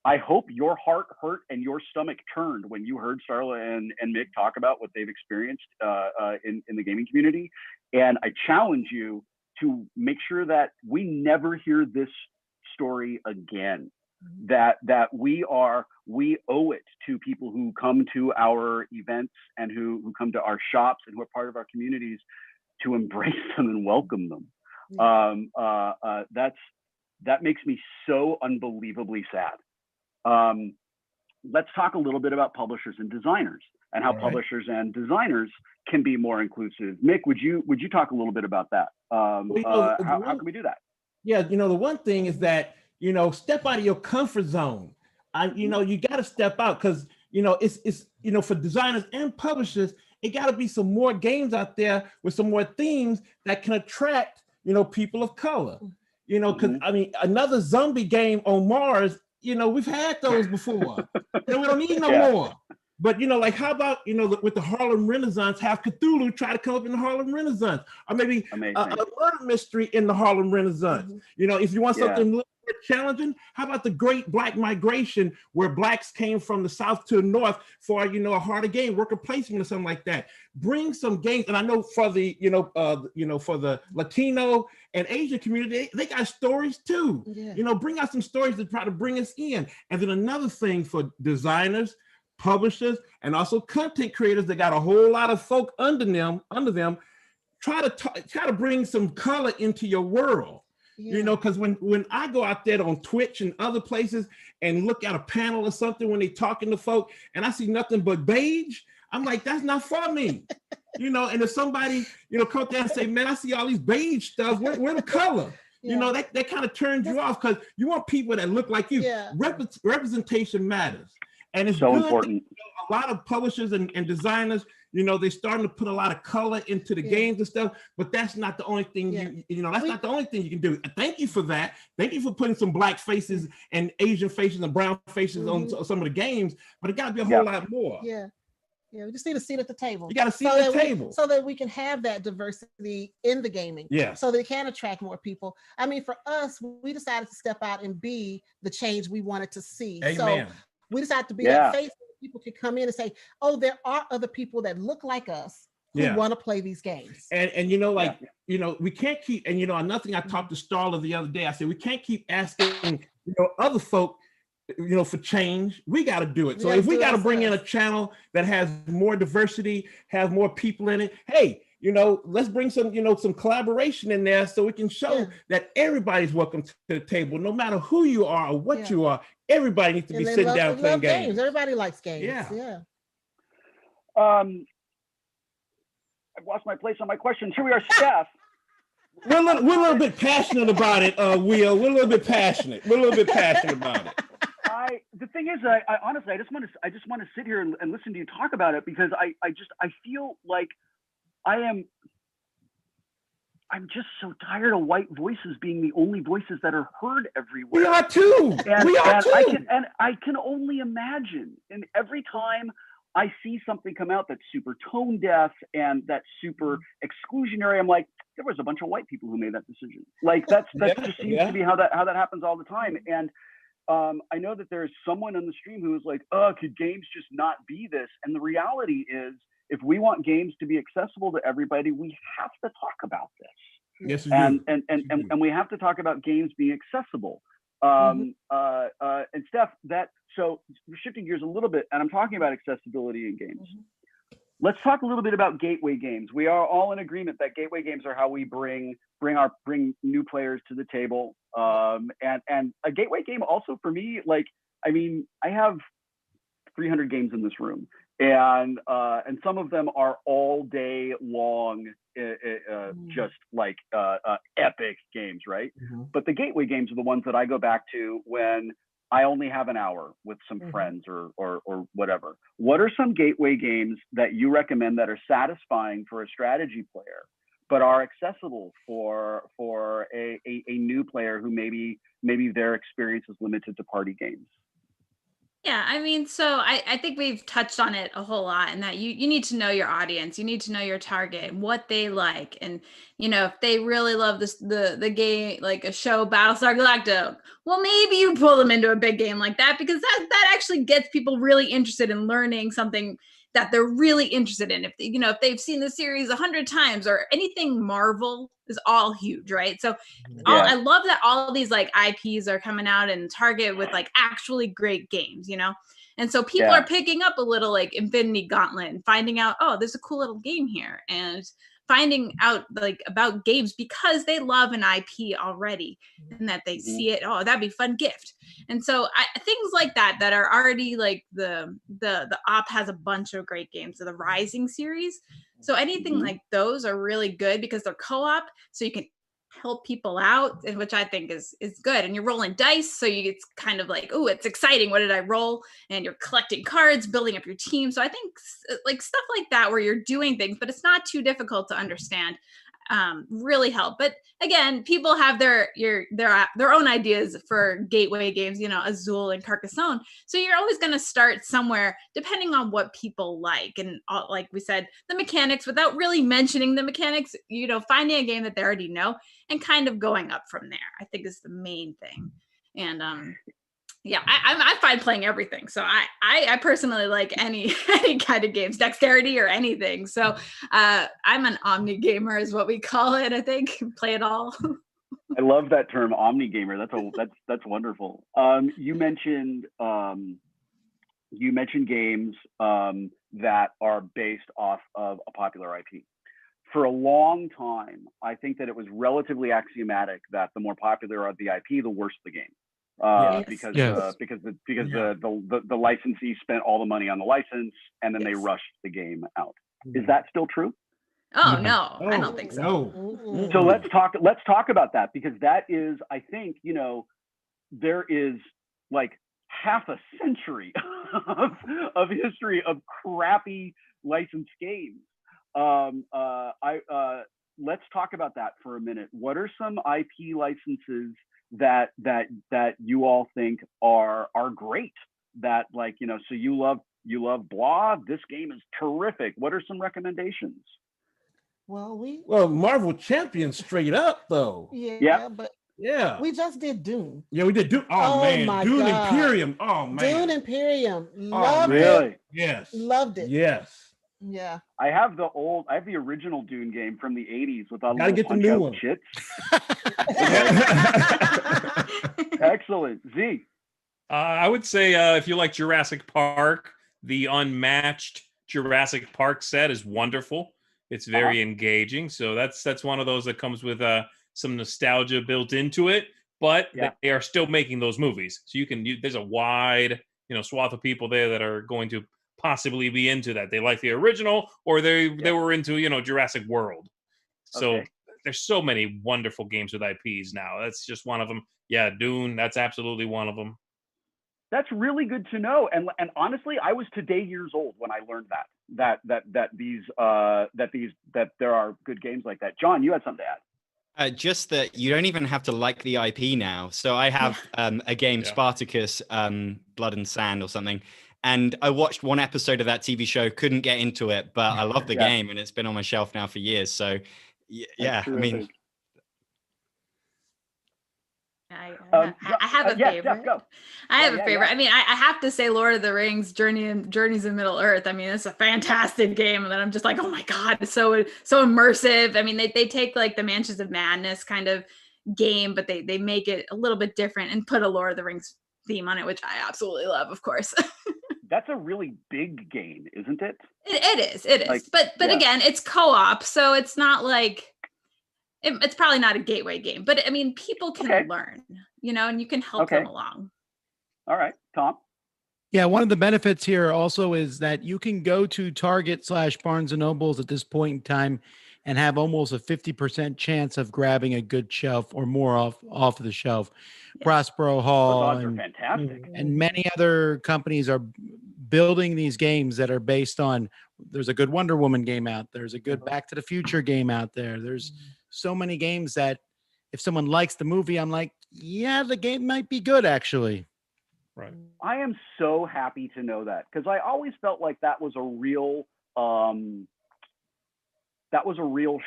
I hope your heart hurt and your stomach turned when you heard Starla and Mick talk about what they've experienced in the gaming community. And I challenge you to make sure that we never hear this story again. That we owe it to people who come to our events and who come to our shops and who are part of our communities to embrace them and welcome them. That makes me so unbelievably sad. Let's talk a little bit about publishers and designers and how publishers and designers can be more inclusive. Mick, would you talk a little bit about that? How can we do that? Yeah, the one thing is that, step out of your comfort zone. You got to step out, because, it's for designers and publishers, it got to be some more games out there with some more themes that can attract, people of color. Because another zombie game on Mars, we've had those before. We don't need no more. But like, how about with the Harlem Renaissance, have Cthulhu try to come up in the Harlem Renaissance, or maybe a murder mystery in the Harlem Renaissance. If you want something a little bit challenging, how about the Great Black Migration, where blacks came from the South to the North for a harder game, worker placement or something like that. Bring some games, and I know for the for the Latino and Asian community, they got stories too. Bring out some stories to try to bring us in. And then another thing for designers, publishers, and also content creators that got a whole lot of folk under them, try to bring some color into your world. Because when I go out there on Twitch and other places and look at a panel or something when they talking to folk and I see nothing but beige, I'm like, that's not for me. And if somebody come up there and say, man, I see all these beige stuff, where the color? That kind of turns you off, because you want people that look like you. Representation matters. And it's so good important. A lot of publishers and designers, they're starting to put a lot of color into the games and stuff, but that's not the only thing not the only thing you can do. Thank you for that. Thank you for putting some black faces and Asian faces and brown faces on some of the games, but it got to be a whole lot more. We just need a seat at the table. You got a seat at the table. So that we can have that diversity in the gaming. So that it can attract more people. For us, we decided to step out and be the change we wanted to see. Amen. So we decided to be that face where people can come in and say, oh, there are other people that look like us who want to play these games. And we can't keep, and another thing I talked to Starla the other day, I said, we can't keep asking, other folk, for change. We got to do it. So if we got to bring in a channel that has more diversity, have more people in it, hey, let's bring some, some collaboration in there so we can show that everybody's welcome to the table, no matter who you are or what you are. Everybody needs to be sitting down playing games. Everybody likes games. I've lost my place on my questions. Here we are, Steph. We're a little bit passionate about it, Will. We're a little bit passionate. About it. The thing is, I honestly, I just want to sit here and listen to you talk about it, because I feel like I'm just so tired of white voices being the only voices that are heard everywhere. We are too. I can only imagine. And every time I see something come out that's super tone deaf and that's super exclusionary, I'm like, there was a bunch of white people who made that decision. Like that just seems to be how that happens all the time. And I know that there's someone on the stream who is like, could games just not be this? And the reality is, if we want games to be accessible to everybody, we have to talk about this. Yes, and we have to talk about games being accessible. And Steph, so we're shifting gears a little bit, and I'm talking about accessibility in games. Let's talk a little bit about gateway games. We are all in agreement that gateway games are how we bring new players to the table. And a gateway game also for me, I have 300 games in this room. And some of them are all day long, just like epic games, right? But the gateway games are the ones that I go back to when I only have an hour with some friends or whatever. What are some gateway games that you recommend that are satisfying for a strategy player, but are accessible for a new player who maybe their experience is limited to party games? Yeah, so I think we've touched on it a whole lot, in that you need to know your audience, you need to know your target, what they like, and if they really love the game, like a show, Battlestar Galactica, well, maybe you pull them into a big game like that, because that actually gets people really interested in learning something that they're really interested in. If if they've seen the series 100 times or anything Marvel is all huge, right? So I love that all of these like IPs are coming out and Target with like actually great games, And so people are picking up a little like Infinity Gauntlet and finding out, oh, there's a cool little game here, and finding out like about games because they love an IP already and that they see it. Oh, that'd be a fun gift. And so things like that are already like the op has a bunch of great games. So the Rising series. So anything like those are really good because they're co-op. So you can help people out, and which I think is good. And you're rolling dice, so it's kind of like, oh, it's exciting. What did I roll? And you're collecting cards, building up your team. So I think like stuff like that where you're doing things, but it's not too difficult to understand, really help. But again, people have their own ideas for gateway games, Azul and Carcassonne. So you're always going to start somewhere depending on what people like. And like we said, the mechanics, without really mentioning the mechanics, finding a game that they already know and kind of going up from there, I think is the main thing. And I find playing everything. So I personally like any kind of games, dexterity or anything. So I'm an omni gamer is what we call it. I think play it all. I love that term, omni gamer. That's wonderful. You mentioned games that are based off of a popular IP. For a long time, I think that it was relatively axiomatic that the more popular the IP, the worse the game. Because the licensee spent all the money on the license and then they rushed the game out. Is that still true? Oh no, I don't think so. No. So let's talk about that, because that is, I think, there is like half a century of history of crappy licensed games. Let's talk about that for a minute. What are some IP licenses that you all think are great? That so you love blah. This game is terrific. What are some recommendations? Well, Marvel Champions straight up though. But yeah, we just did Dune. Yeah, we did Dune. Oh man, my Dune God. Imperium. Oh man, Dune Imperium. Loved really? it. Yes. Loved it. Yes. Yeah. I have the original Dune game from the 80s with all the get the new one. Chits. Excellent. Z. I would say if you like Jurassic Park, the unmatched Jurassic Park set is wonderful. It's very engaging. So that's one of those that comes with some nostalgia built into it, but they are still making those movies. So there's a wide, swath of people there that are going to possibly be into that. They like the original, or they were into, Jurassic World. So there's so many wonderful games with IPs now. That's just one of them. Yeah, Dune, that's absolutely one of them. That's really good to know. And honestly, I was today years old when I learned that there are good games like that. John, you had something to add. Just that you don't even have to like the IP now. So I have a game, Spartacus, Blood and Sand or something. And I watched one episode of that TV show, couldn't get into it, but I love the game and it's been on my shelf now for years. So yeah, I mean. I have a favorite. Jeff, go. I have a favorite. I mean, I have to say Lord of the Rings, Journeys in Middle Earth. I mean, it's a fantastic game that I'm just like, oh my God, it's so immersive. I mean, they take like the Mansions of Madness kind of game, but they make it a little bit different and put a Lord of the Rings theme on it, which I absolutely love, of course. That's a really big game, isn't it? It is. Like, but again, it's co-op, so it's not like it's probably not a gateway game. But I mean, people can learn, and you can help them along. All right, Tom. Yeah, one of the benefits here also is that you can go to Target/Barnes and Nobles at this point in time and have almost a 50% chance of grabbing a good shelf or more off of the shelf. Prospero Hall those odds are fantastic. And many other companies are building these games that are based on, there's a good Wonder Woman game out, there's a good Back to the Future game out there. There's so many games that if someone likes the movie, I'm like, yeah, the game might be good actually. Right. I am so happy to know that, because I always felt like that was a real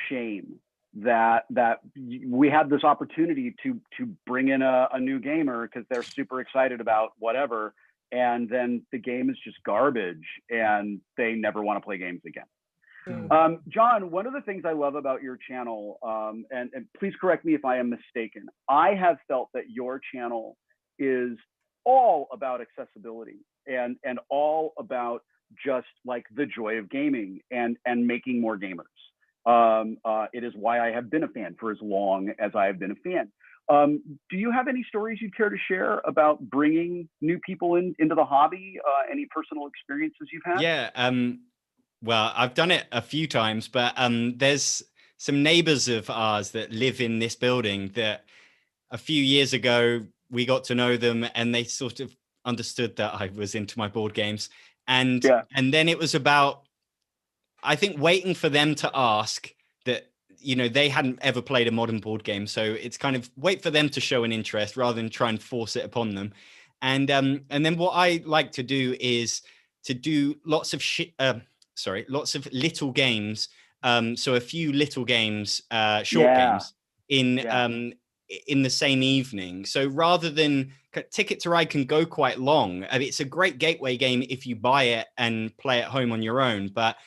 shame that we had this opportunity to bring in a new gamer because they're super excited about whatever, and then the game is just garbage and they never want to play games again. John, one of the things I love about your channel, and please correct me if I am mistaken, I have felt that your channel is all about accessibility and all about just like the joy of gaming and making more gamers. It is why I have been a fan for as long as I have been a fan. Do you have any stories you'd care to share about bringing new people into the hobby? Any personal experiences you've had? Yeah. Well, I've done it a few times, but there's some neighbors of ours that live in this building that a few years ago, we got to know them and they sort of understood that I was into my board games. And then it was about, I think, waiting for them to ask that, you know, they hadn't ever played a modern board game. So it's kind of wait for them to show an interest rather than try and force it upon them. And then what I like to do is to do lots of lots of little games. So a few little games, short games in the same evening. So rather than Ticket to Ride can go quite long. I mean, it's a great gateway game if you buy it and play at home on your own. But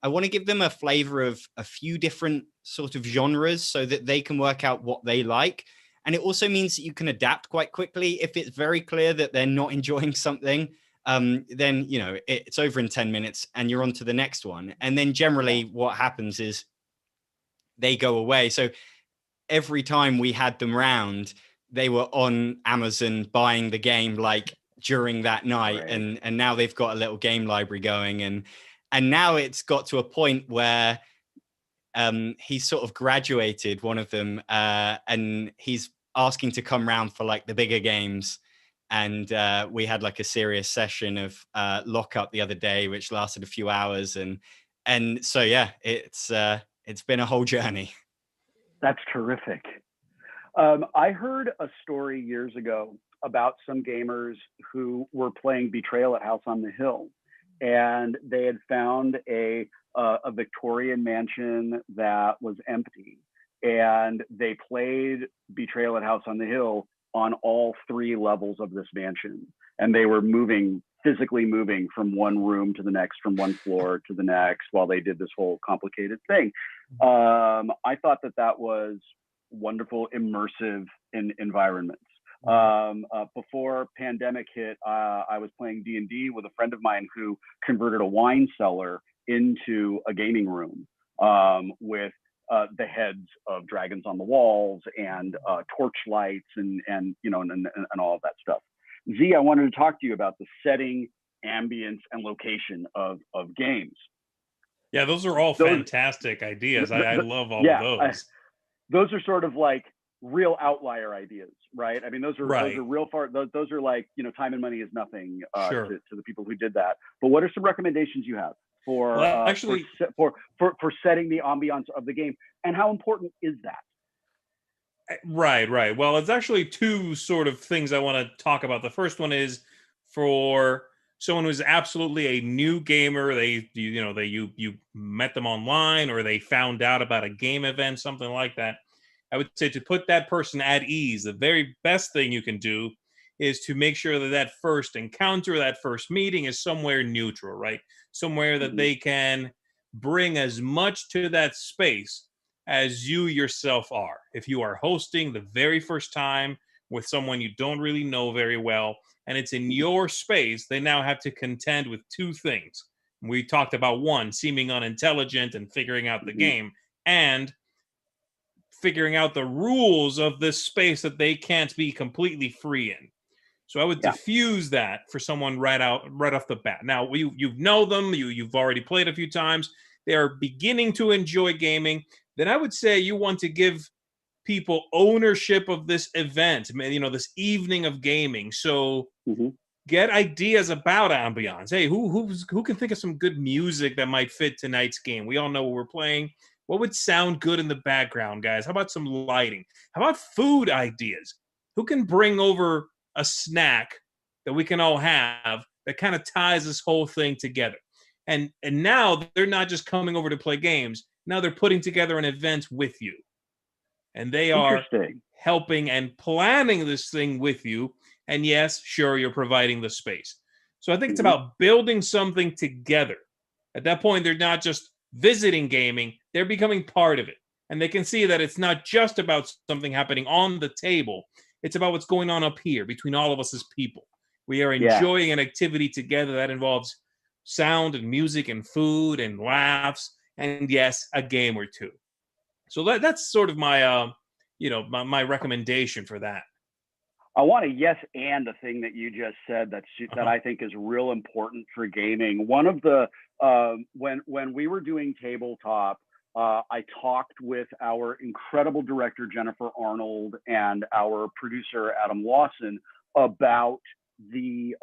I want to give them a flavor of a few different sort of genres so that they can work out what they like. And it also means that you can adapt quite quickly. If it's very clear that they're not enjoying something, then, you know, it's over in 10 minutes and you're on to the next one. And then generally what happens is they go away. So every time we had them round, they were on Amazon buying the game like during that night. Right. And now they've got a little game library going. And now it's got to a point where he's sort of graduated, one of them, and he's asking to come round for like the bigger games. And we had like a serious session of lockup the other day, which lasted a few hours. And so, yeah, it's been a whole journey. That's terrific. I heard a story years ago about some gamers who were playing Betrayal at House on the Hill, and they had found a Victorian mansion that was empty, and they played Betrayal at House on the Hill on all 3 levels of this mansion, and they were physically moving from one room to the next, from one floor to the next, while they did this whole complicated thing. I thought that was wonderful, immersive environments. Before pandemic hit, I was playing D&D with a friend of mine who converted a wine cellar into a gaming room with the heads of dragons on the walls and torch lights and all of that stuff. Z, I wanted to talk to you about the setting, ambience, and location of games. Yeah, those are all fantastic ideas. I love all of those. Those are sort of like real outlier ideas, right? I mean, those are real far. Those are like, you know, time and money is nothing to the people who did that. But what are some recommendations you have for for setting the ambiance of the game, and how important is that? Right. Well, it's actually 2 sort of things I want to talk about. The first one is for someone who's absolutely a new gamer. You met them online, or they found out about a game event, something like that. I would say to put that person at ease, the very best thing you can do is to make sure that first encounter, that first meeting is somewhere neutral, right? Somewhere that they can bring as much to that space as you yourself are. If you are hosting the very first time with someone you don't really know very well, and it's in your space, they now have to contend with 2 things. We talked about 1, seeming unintelligent and figuring out the game, and figuring out the rules of this space that they can't be completely free in. So I would diffuse that for someone right off the bat. Now, you know them, you've already played a few times, they are beginning to enjoy gaming, then I would say you want to give people ownership of this event, you know, this evening of gaming. So get ideas about ambiance. Hey, who can think of some good music that might fit tonight's game? We all know what we're playing. What would sound good in the background, guys? How about some lighting? How about food ideas? Who can bring over a snack that we can all have that kind of ties this whole thing together? And now they're not just coming over to play games. Now they're putting together an event with you. And they are helping and planning this thing with you. And yes, sure, you're providing the space. So I think it's about building something together. At that point, they're not just visiting gaming, they're becoming part of it. And they can see that it's not just about something happening on the table. It's about what's going on up here between all of us as people. We are enjoying an activity together that involves sound and music and food and laughs and, yes, a game or two. So that's sort of my, my recommendation for that. I want to yes and a thing that you just said that I think is real important for gaming. One of the when we were doing tabletop, I talked with our incredible director Jennifer Arnold and our producer Adam Lawson about the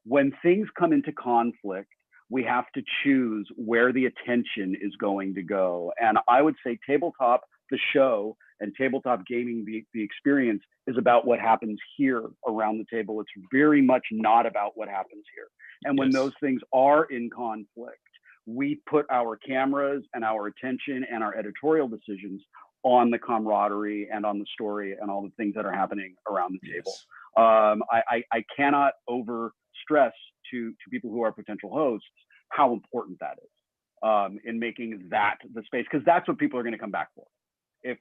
when things come into conflict, we have to choose where the attention is going to go. And I would say tabletop, the show, and tabletop gaming, the experience, is about what happens here around the table. It's very much not about what happens here. And when those things are in conflict, we put our cameras and our attention and our editorial decisions on the camaraderie and on the story and all the things that are happening around the table. I cannot over stress to people who are potential hosts how important that is in making that the space, because that's what people are going to come back for. If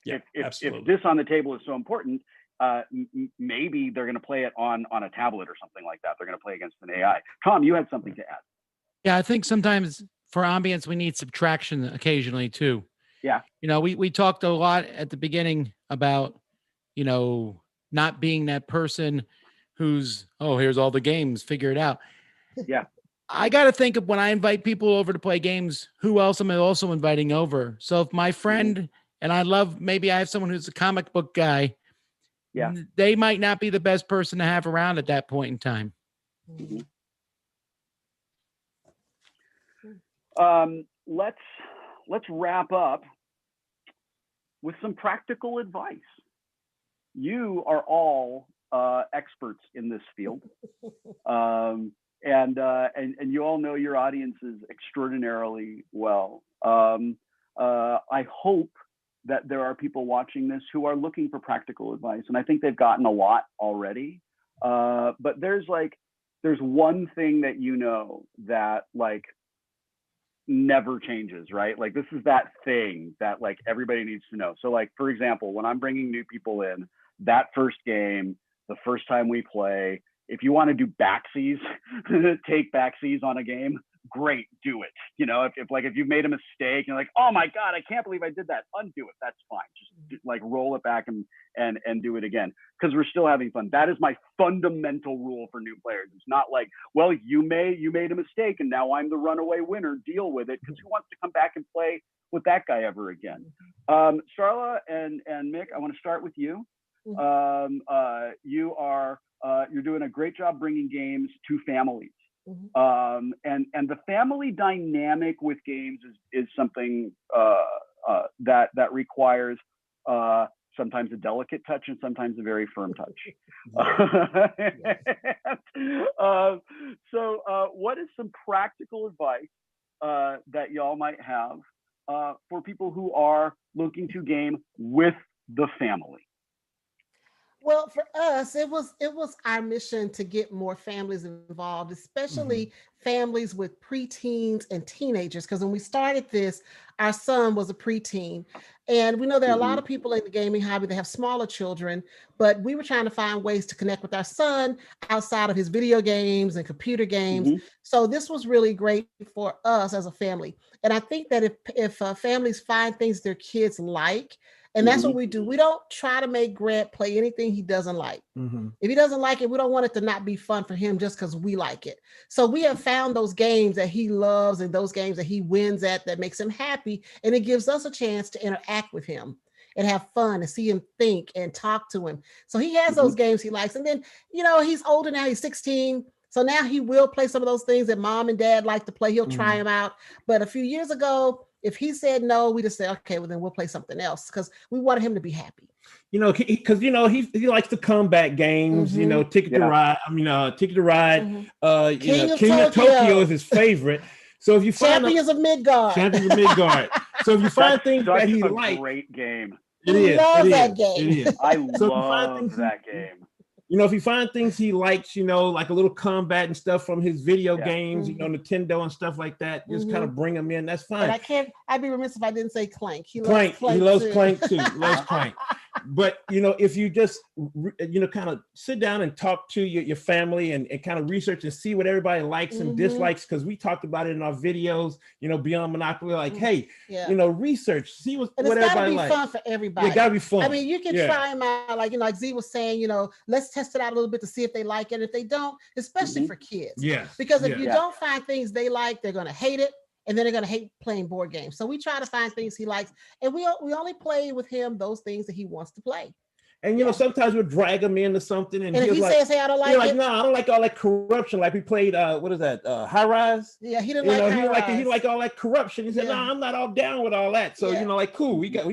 this on the table is so important, maybe they're going to play it on a tablet or something like that. They're going to play against an AI. Tom, you had something to add. Yeah, I think sometimes for ambience, we need subtraction occasionally too. Yeah. We talked a lot at the beginning about, not being that person who's, here's all the games, figure it out. Yeah. I got to think of when I invite people over to play games, who else am I also inviting over? So if my friend, and maybe I have someone who's a comic book guy, they might not be the best person to have around at that point in time. Let's wrap up with some practical advice. You are all experts in this field, and you all know your audiences extraordinarily well. I hope that there are people watching this who are looking for practical advice, and I think they've gotten a lot already. But there's one thing that that never changes, right? Like, this is that thing that everybody needs to know. So for example, when I'm bringing new people in, that first game, the first time we play, if you want to do backsies, take backsies on a game, great, do it. If you've made a mistake and you're like, oh my God, I can't believe I did that, undo it. That's fine. Just roll it back and do it again, because we're still having fun. That is my fundamental rule for new players. It's not like, well, you made a mistake and now I'm the runaway winner, deal with it, because who wants to come back and play with that guy ever again? Starla and Mick, I want to start with you. You're doing a great job bringing games to families. And the family dynamic with games is something that requires sometimes a delicate touch and sometimes a very firm touch. So what is some practical advice that y'all might have for people who are looking to game with the family? Well, for us, it was our mission to get more families involved, especially families with preteens and teenagers. Because when we started this, our son was a preteen. And we know there are a lot of people in the gaming hobby that have smaller children, but we were trying to find ways to connect with our son outside of his video games and computer games. So this was really great for us as a family. And I think that if families find things their kids like, and that's what we do. We don't try to make Grant play anything he doesn't like. If he doesn't like it, we don't want it to not be fun for him just because we like it. So we have found those games that he loves and those games that he wins at that makes him happy. And it gives us a chance to interact with him and have fun and see him think and talk to him. So he has those games he likes. And then, he's older now, he's 16. So now he will play some of those things that mom and dad like to play. He'll try them out. But a few years ago, if he said no, we just say, okay, well then we'll play something else, because we wanted him to be happy. Because he likes the comeback games. Ticket to Ride. Ticket to Ride. King of Tokyo is his favorite. So if you find Champions of Midgard. So if you find things that he likes, great game. It is. That game. I love that game. You know, if you find things he likes, you know, like a little combat and stuff from his video games, you know, Nintendo and stuff like that, just kind of bring him in. That's fine. And I'd be remiss if I didn't say Clank. He Clank. Loves Clank he loves too. Clank too. He loves Clank. But, you know, if you just, you know, kind of sit down and talk to your family and kind of research and see what everybody likes and dislikes, because we talked about it in our videos, you know, Beyond Monopoly, like, hey, you know, research, see what everybody likes. It's fun for everybody. Yeah, it gotta be fun. I mean, you can try them out, like, you know, like Z was saying, you know, let's test it out a little bit to see if they like it. If they don't, especially for kids. Because if you don't find things they like, they're going to hate it. And then they're going to hate playing board games. So we try to find things he likes. And we only play with him those things that he wants to play. And, you know, sometimes we'll drag him into something. And if he says, hey, I don't like it. No, I don't like all that corruption. Like we played, what is that? High Rise? Yeah, he didn't like High Rise. He didn't like all that corruption. He said, no, I'm not all down with all that. So, you know, like, cool, we got you.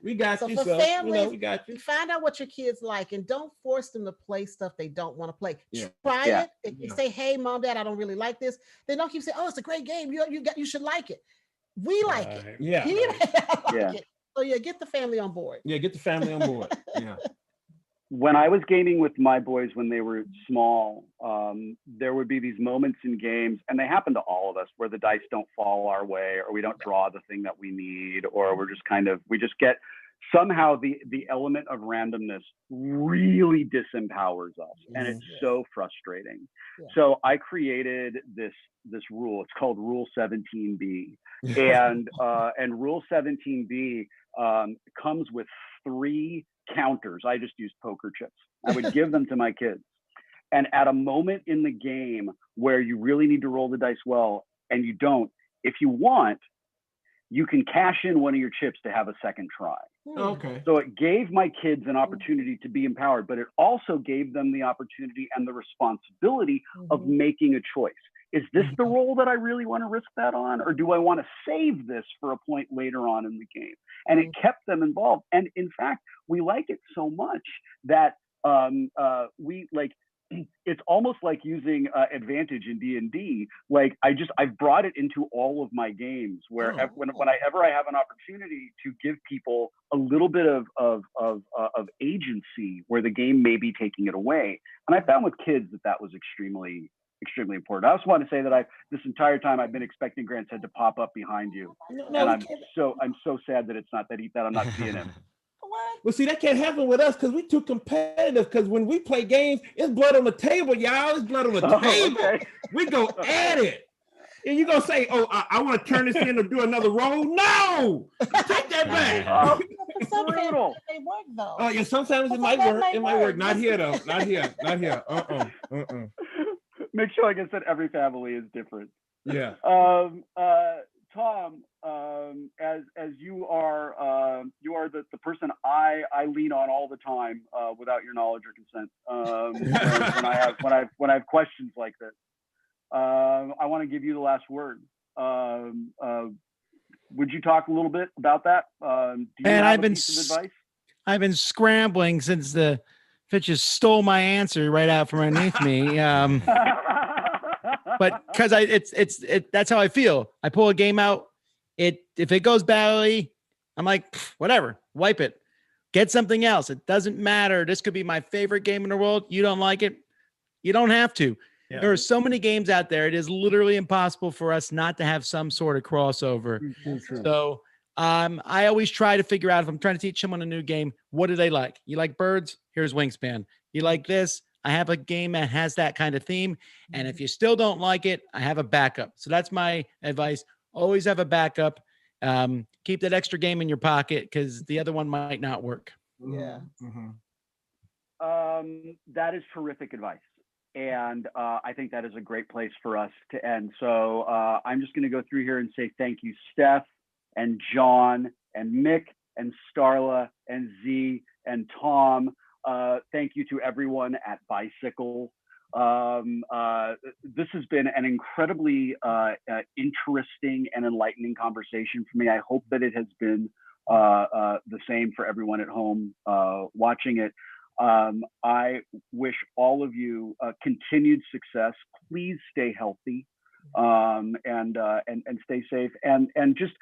We got you. So for families, you know, we got you. Find out what your kids like and don't force them to play stuff they don't want to play. Try it. If you say, hey, mom, dad, I don't really like this, then don't keep saying, oh, it's a great game. You should like it. We like it. Yeah. He like it. So get the family on board. Yeah, get the family on board. Yeah. When I was gaming with my boys when they were small, there would be these moments in games, and they happen to all of us, where the dice don't fall our way, or we don't draw the thing that we need, or we're just we just get somehow the element of randomness really disempowers us, and it's so frustrating. So I created this rule. It's called Rule 17B, and Rule 17B comes with 3 counters. I just used poker chips. I would give them to my kids. And at a moment in the game where you really need to roll the dice well and you don't, if you want, you can cash in one of your chips to have a second try. Okay. So it gave my kids an opportunity to be empowered, but it also gave them the opportunity and the responsibility of making a choice. Is this the role that I really want to risk that on? Or do I want to save this for a point later on in the game? And it kept them involved. And in fact, we like it so much that we like, it's almost like using advantage in D&D. Like I've brought it into all of my games where whenever I have an opportunity to give people a little bit of agency where the game may be taking it away. And I found with kids that was extremely important. I also want to say that this entire time I've been expecting Grant's head to pop up behind you, and I'm so sad that it's not that I'm not seeing him. Well, see, that can't happen with us because we're too competitive. Because when we play games, it's blood on the table, y'all. It's blood on the table. Okay. We go at it. And you're going to say, oh, I want to turn this in or do another roll? No! Take that back. Brutal. They work, though. Oh, yeah, sometimes it might work. It might work. Not here, though. Not here. Make sure, like I said, every family is different. Yeah. Tom, as you are the person I lean on all the time without your knowledge or consent when I have questions like this. I want to give you the last word. Would you talk a little bit about that? Do you have a piece of advice? I've been scrambling since the Fitches stole my answer right out from underneath me. But because that's how I feel. I pull a game out. If it goes badly, I'm like, whatever, wipe it. Get something else. It doesn't matter. This could be my favorite game in the world. You don't like it. You don't have to. Yeah. There are so many games out there. It is literally impossible for us not to have some sort of crossover. So I always try to figure out if I'm trying to teach someone a new game, what do they like? You like birds? Here's Wingspan. You like this? I have a game that has that kind of theme. And if you still don't like it, I have a backup. So that's my advice. Always have a backup. Keep that extra game in your pocket because the other one might not work. Yeah. That is terrific advice. And I think that is a great place for us to end. So I'm just going to go through here and say thank you, Steph and John and Mick and Starla and Z and Tom. Thank you to everyone at Bicycle. This has been an incredibly interesting and enlightening conversation for me. I hope that it has been the same for everyone at home watching it. I wish all of you continued success. Please stay healthy and stay safe. And just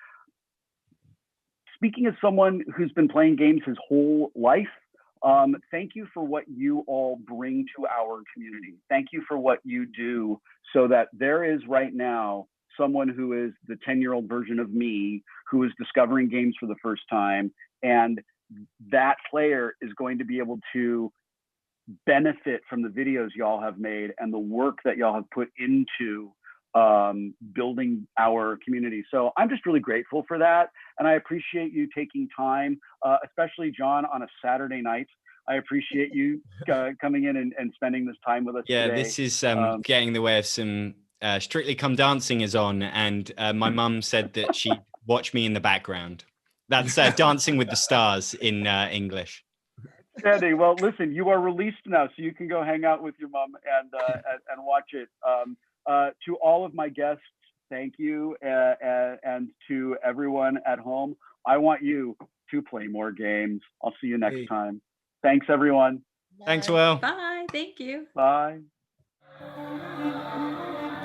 speaking as someone who's been playing games his whole life, Thank you for what you all bring to our community. Thank you for what you do so that there is right now someone who is the 10-year-old version of me who is discovering games for the first time. And that player is going to be able to benefit from the videos y'all have made and the work that y'all have put into building our community. So I'm just really grateful for that. And I appreciate you taking time, especially John, on a Saturday night. I appreciate you coming in and spending this time with us today. This is getting in the way of some Strictly Come Dancing is on. And my mum said that she'd watch me in the background. That's Dancing with the Stars in English. Sandy, well, listen, you are released now, so you can go hang out with your mom and watch it. To all of my guests, thank you, and to everyone at home, I want you to play more games. I'll see you next time. Thanks, everyone. Thanks, Will. Bye. Thank you. Bye.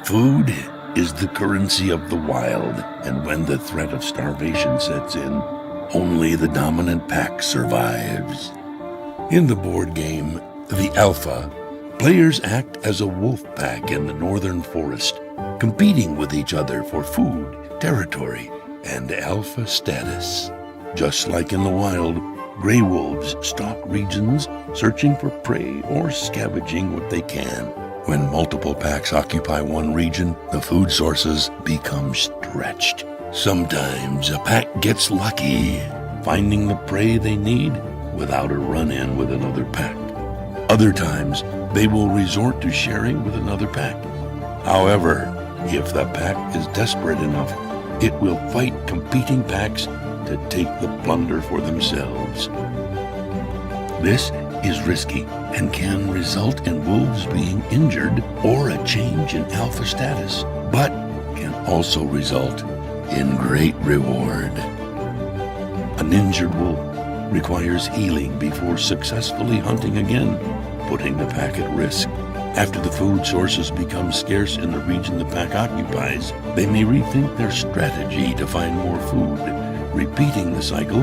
Food is the currency of the wild, and when the threat of starvation sets in, only the dominant pack survives. In the board game, The Alpha, players act as a wolf pack in the northern forest, competing with each other for food, territory, and alpha status. Just like in the wild, gray wolves stalk regions, searching for prey or scavenging what they can. When multiple packs occupy one region, the food sources become stretched. Sometimes a pack gets lucky, finding the prey they need without a run-in with another pack. Other times, they will resort to sharing with another pack. However, if the pack is desperate enough, it will fight competing packs to take the plunder for themselves. This is risky and can result in wolves being injured or a change in alpha status, but can also result in great reward. An injured wolf requires healing before successfully hunting again, putting the pack at risk. After the food sources become scarce in the region the pack occupies, they may rethink their strategy to find more food, repeating the cycle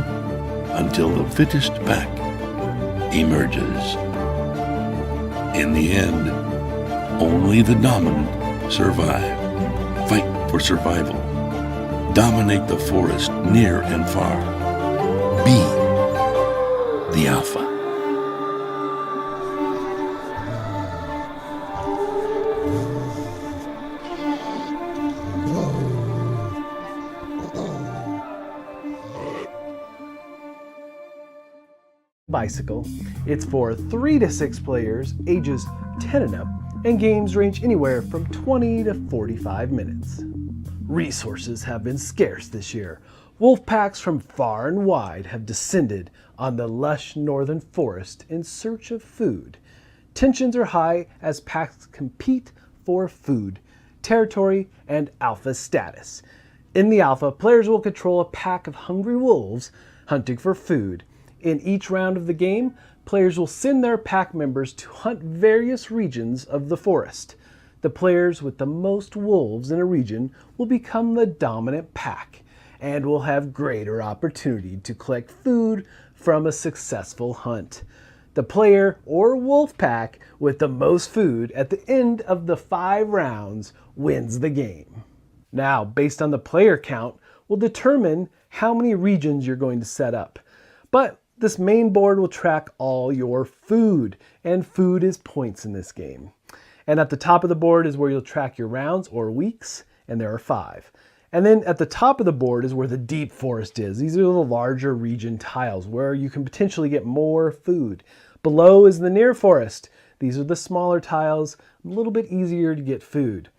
until the fittest pack emerges. In the end, only the dominant survive. Fight for survival. Dominate the forest near and far. Be the alpha. Bicycle. It's for 3 to 6 players, ages 10 and up, and games range anywhere from 20 to 45 minutes. Resources have been scarce this year. Wolf packs from far and wide have descended on the lush northern forest in search of food. Tensions are high as packs compete for food, territory, and alpha status. In the alpha, players will control a pack of hungry wolves hunting for food. In each round of the game, players will send their pack members to hunt various regions of the forest. The players with the most wolves in a region will become the dominant pack and will have greater opportunity to collect food from a successful hunt. The player or wolf pack with the most food at the end of the 5 rounds wins the game. Now, based on the player count, we'll determine how many regions you're going to set up. But this main board will track all your food, and food is points in this game. And at the top of the board is where you'll track your rounds or weeks, and there are 5. And then at the top of the board is where the deep forest is. These are the larger region tiles where you can potentially get more food. Below is the near forest. These are the smaller tiles, a little bit easier to get food.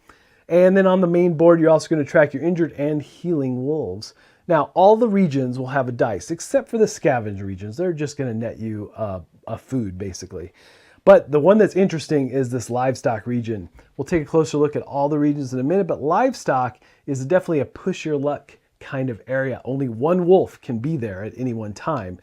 And then on the main board, you're also going to track your injured and healing wolves. Now, all the regions will have a dice, except for the scavenge regions. They're just going to net you a food, basically. But the one that's interesting is this livestock region. We'll take a closer look at all the regions in a minute, but livestock is definitely a push your luck kind of area. Only one wolf can be there at any one time.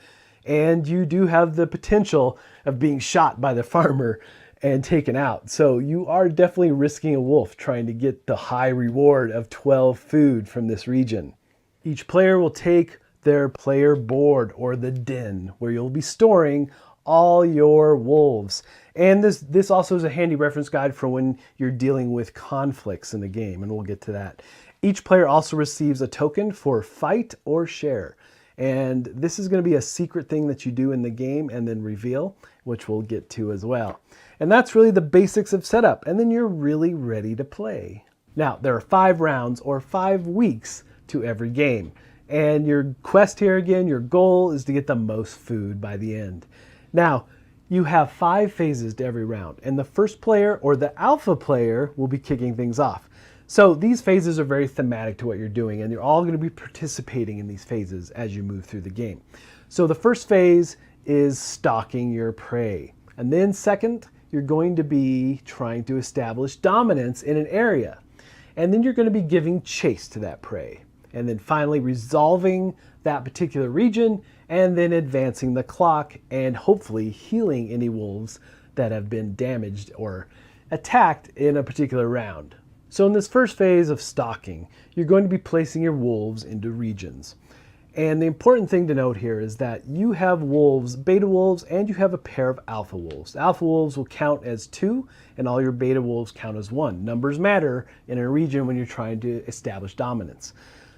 And you do have the potential of being shot by the farmer and taken out. So you are definitely risking a wolf trying to get the high reward of 12 food from this region. Each player will take their player board or the den where you'll be storing all your wolves. And this also is a handy reference guide for when you're dealing with conflicts in the game, and we'll get to that. Each player also receives a token for fight or share. And this is going to be a secret thing that you do in the game and then reveal, which we'll get to as well. And that's really the basics of setup, and then you're really ready to play. Now, there are 5 rounds or 5 weeks to every game. And your quest here again, your goal is to get the most food by the end. Now, you have 5 phases to every round, and the first player or the alpha player will be kicking things off. So these phases are very thematic to what you're doing, and you're all going to be participating in these phases as you move through the game. So the first phase is stalking your prey. And then second, you're going to be trying to establish dominance in an area. And then you're going to be giving chase to that prey. And then finally resolving that particular region, and then advancing the clock and hopefully healing any wolves that have been damaged or attacked in a particular round. So in this first phase of stalking, you're going to be placing your wolves into regions. And the important thing to note here is that you have wolves, beta wolves, and you have a pair of alpha wolves. Alpha wolves will count as 2, and all your beta wolves count as 1. Numbers matter in a region when you're trying to establish dominance.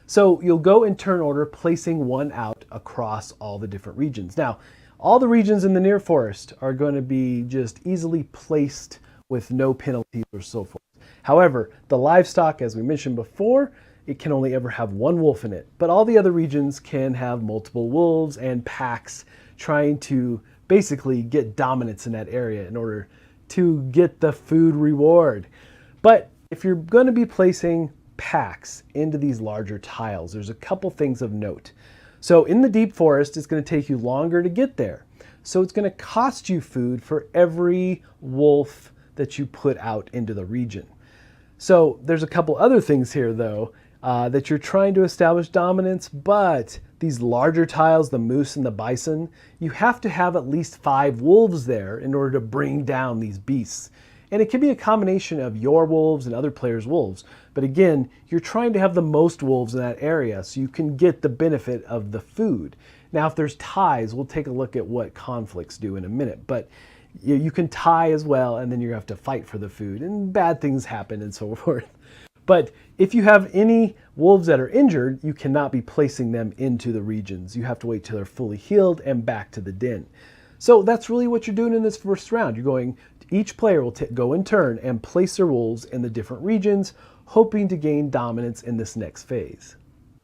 So you'll go in turn order, placing one out across all the different regions. Now, all the regions in the near forest are going to be just easily placed with no penalties or so forth. However, the livestock, as we mentioned before, it can only ever have 1 wolf in it. But all the other regions can have multiple wolves and packs trying to basically get dominance in that area in order to get the food reward. But if you're going to be placing packs into these larger tiles, there's a couple things of note. So in the deep forest, it's going to take you longer to get there. So it's going to cost you food for every wolf that you put out into the region. So there's a couple other things here though, that you're trying to establish dominance, but these larger tiles, the moose and the bison, you have to have at least 5 wolves there in order to bring down these beasts. And it can be a combination of your wolves and other players' wolves. But again, you're trying to have the most wolves in that area so you can get the benefit of the food. Now, if there's ties, we'll take a look at what conflicts do in a minute. But you can tie as well, and then you have to fight for the food, and bad things happen and so forth. But if you have any wolves that are injured, you cannot be placing them into the regions. You have to wait till they're fully healed and back to the den. So that's really what you're doing in this first round. You're going, each player will go in turn and place their wolves in the different regions, hoping to gain dominance in this next phase.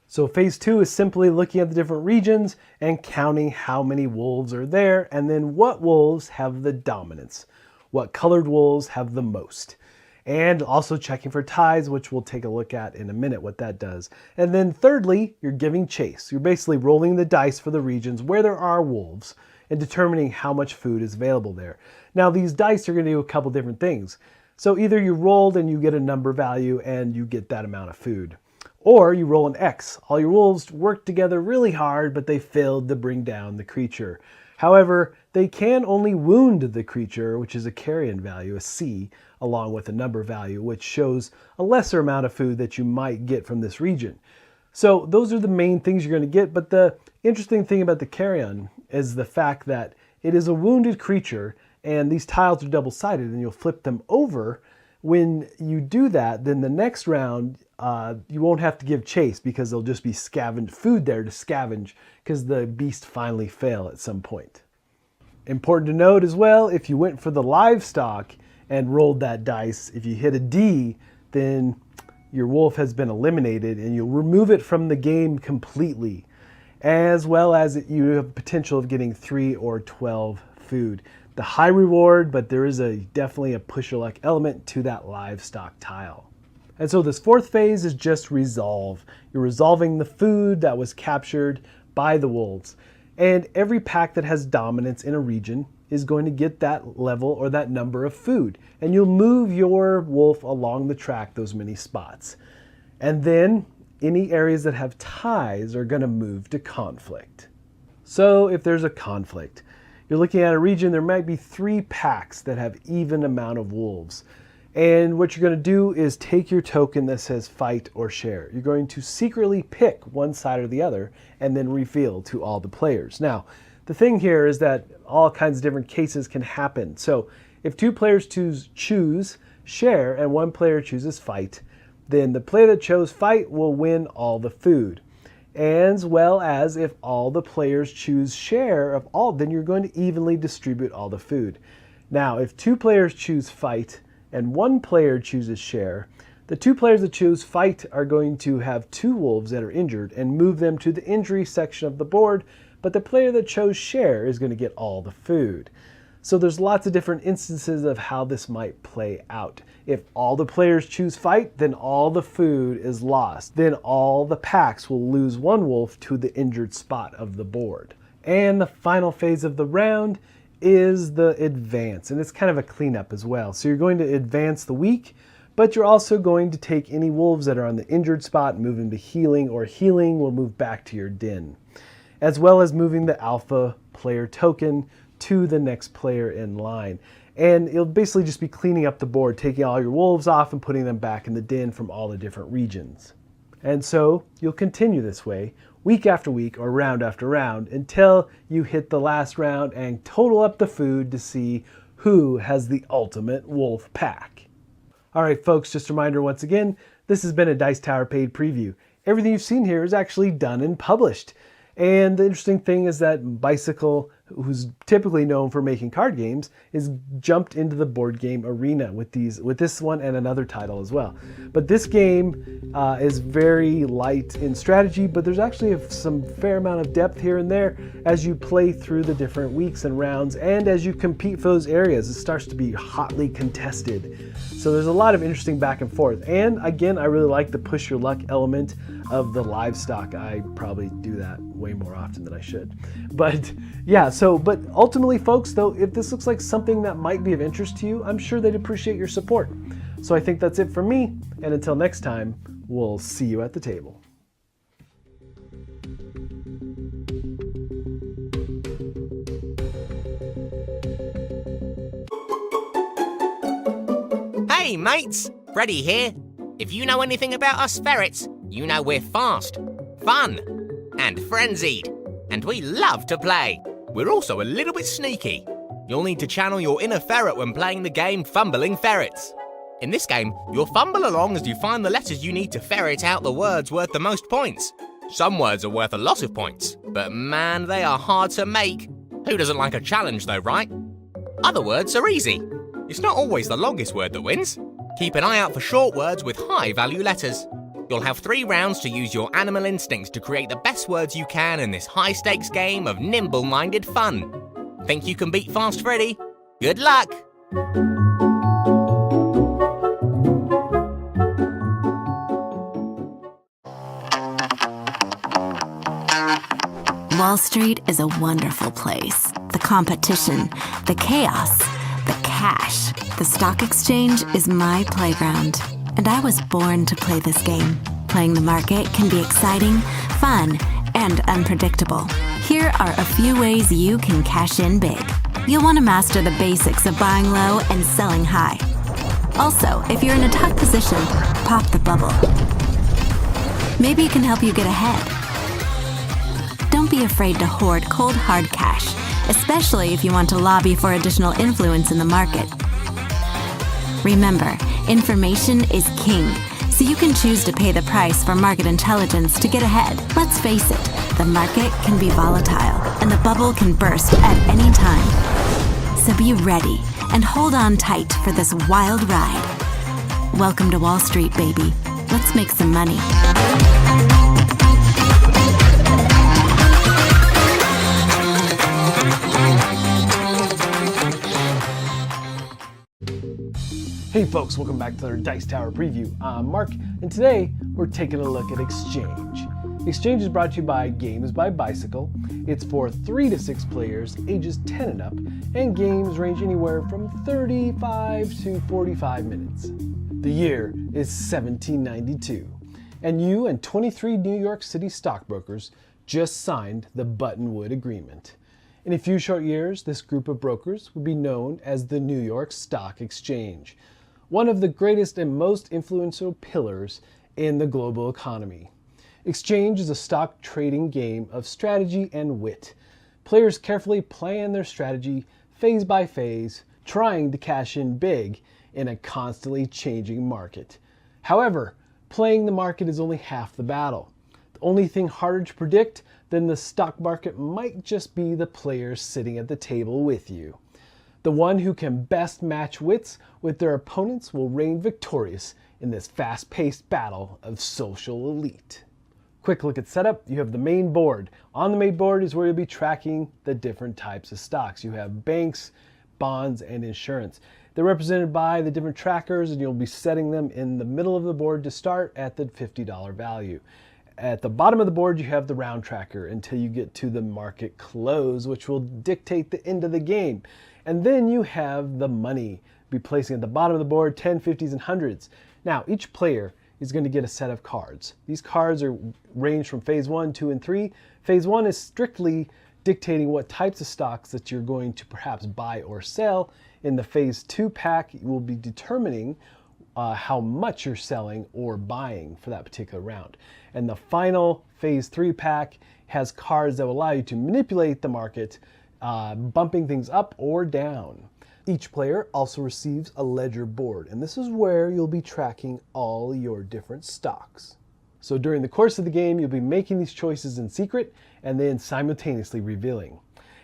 So phase 2 is simply looking at the different regions and counting how many wolves are there, and then what wolves have the dominance. What colored wolves have the most. And also checking for ties, which we'll take a look at in a minute what that does. And then thirdly, you're giving chase. You're basically rolling the dice for the regions where there are wolves and determining how much food is available there. Now these dice are going to do a couple different things. So either you rolled and you get a number value and you get that amount of food. Or you roll an X. All your wolves worked together really hard, but they failed to bring down the creature. However, they can only wound the creature, which is a carrion value, a C, along with a number value, which shows a lesser amount of food that you might get from this region. So those are the main things you're going to get, but the interesting thing about the carrion is the fact that it is a wounded creature, and these tiles are double-sided, and you'll flip them over. When you do that, then the next round, you won't have to give chase because there'll just be food there to scavenge because the beast finally fail at some point. Important to note as well, if you went for the livestock and rolled that dice, if you hit a D, then your wolf has been eliminated and you'll remove it from the game completely, as well as you have potential of getting 3 or 12 food. The high reward, but there is definitely a push your luck element to that livestock tile. And so this fourth phase is just resolve. You're resolving the food that was captured by the wolves. And every pack that has dominance in a region is going to get that level or that number of food. And you'll move your wolf along the track those many spots. And then any areas that have ties are going to move to conflict. So if there's a conflict, you're looking at a region, there might be 3 packs that have even amount of wolves. And what you're going to do is take your token that says fight or share. You're going to secretly pick one side or the other and then reveal to all the players. Now, The thing here is that all kinds of different cases can happen. So if two players choose share and one player chooses fight, then the player that chose fight will win all the food. As well as if all the players choose share of all, then you're going to evenly distribute all the food. Now, if two players choose fight and one player chooses share, the two players that choose fight are going to have two wolves that are injured and move them to the injury section of the board, but the player that chose share is going to get all the food. So there's lots of different instances of how this might play out. If all the players choose fight, then all the food is lost. Then all the packs will lose one wolf to the injured spot of the board. And the final phase of the round is the advance, and it's kind of a cleanup as well. So you're going to advance the weak, but you're also going to take any wolves that are on the injured spot and move them to healing, or healing will move back to your den, as well as moving the alpha player token to the next player in line. And it'll basically just be cleaning up the board, taking all your wolves off and putting them back in the den from all the different regions. And so you'll continue this way week after week or round after round until you hit the last round and total up the food to see who has the ultimate wolf pack. All right, folks, just a reminder once again, this has been a Dice Tower paid preview. Everything you've seen here is actually done and published. And the interesting thing is that Bicycle, who's typically known for making card games, is jumped into the board game arena with this one and another title as well. But this game is very light in strategy, but there's actually some fair amount of depth here and there as you play through the different weeks and rounds, and as you compete for those areas, it starts to be hotly contested. So there's a lot of interesting back and forth. And again, I really like the push your luck element of the livestock. I probably do that way more often than I should. But yeah, but ultimately, folks, though, if this looks like something that might be of interest to you, I'm sure they'd appreciate your support. So I think that's it for me. And until next time, we'll see you at the table. Hey mates, Freddy here. If you know anything about us ferrets, you know we're fast, fun, and frenzied, and we love to play. We're also a little bit sneaky. You'll need to channel your inner ferret when playing the game Fumbling Ferrets. In this game, you'll fumble along as you find the letters you need to ferret out the words worth the most points. Some words are worth a lot of points, but man, they are hard to make. Who doesn't like a challenge though, right? Other words are easy. It's not always the longest word that wins. Keep an eye out for short words with high value letters. You'll have 3 rounds to use your animal instincts to create the best words you can in this high stakes game of nimble-minded fun. Think you can beat Fast Freddy? Good luck! Wall Street is a wonderful place. The competition, the chaos, the cash. The stock exchange is my playground, and I was born to play this game. Playing the market can be exciting, fun, and unpredictable. Here are a few ways you can cash in big. You'll want to master the basics of buying low and selling high. Also, if you're in a tough position, pop the bubble. Maybe it can help you get ahead. Don't be afraid to hoard cold hard cash, especially if you want to lobby for additional influence in the market. Remember, information is king, so you can choose to pay the price for market intelligence to get ahead. Let's face it, the market can be volatile, and the bubble can burst at any time. So be ready and hold on tight for this wild ride. Welcome to Wall Street, baby. Let's make some money. Hey folks, welcome back to our Dice Tower preview. I'm Mark, and today we're taking a look at Exchange. Exchange is brought to you by Games by Bicycle. It's for 3 to 6 players, ages 10 and up, and games range anywhere from 35 to 45 minutes. The year is 1792, and you and 23 New York City stockbrokers just signed the Buttonwood Agreement. In a few short years, this group of brokers would be known as the New York Stock Exchange, one of the greatest and most influential pillars in the global economy. Exchange is a stock trading game of strategy and wit, Players carefully plan their strategy phase by phase, trying to cash in big in a constantly changing market. However, playing the market is only half the battle. The only thing harder to predict than the stock market might just be the players sitting at the table with you. The one who can best match wits with their opponents will reign victorious in this fast-paced battle of social elite. Quick look at setup. You have the main board. On the main board is where you'll be tracking the different types of stocks. You have banks, bonds, and insurance. They're represented by the different trackers, and you'll be setting them in the middle of the board to start at the $50 value. At the bottom of the board, you have the round tracker until you get to the market close, which will dictate the end of the game. And then you have the money. Be placing at the bottom of the board 10, 50s, and 100s. Now, each player is going to get a set of cards. These cards are range from phase 1, 2, and 3. Phase 1 is strictly dictating what types of stocks that you're going to perhaps buy or sell. In the phase 2 pack, you will be determining how much you're selling or buying for that particular round. And the final phase 3 pack has cards that will allow you to manipulate the market, bumping things up or down. Each player also receives a ledger board, and this is where you'll be tracking all your different stocks. So during the course of the game, you'll be making these choices in secret and then simultaneously revealing.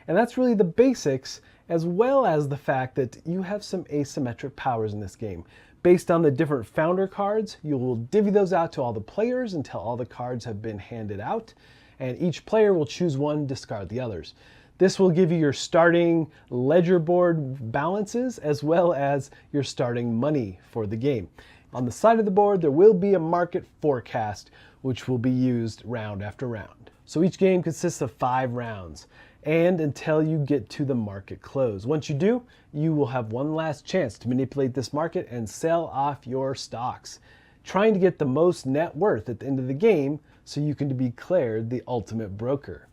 And that's really the basics, as well as the fact that you have some asymmetric powers in this game. Based on the different founder cards, you will divvy those out to all the players until all the cards have been handed out, and each player will choose one, discard the others. This will give you your starting ledger board balances as well as your starting money for the game. On the side of the board, there will be a market forecast, which will be used round after round. So each game consists of 5 rounds, and until you get to the market close. Once you do, you will have one last chance to manipulate this market and sell off your stocks, trying to get the most net worth at the end of the game so you can be declared the ultimate broker.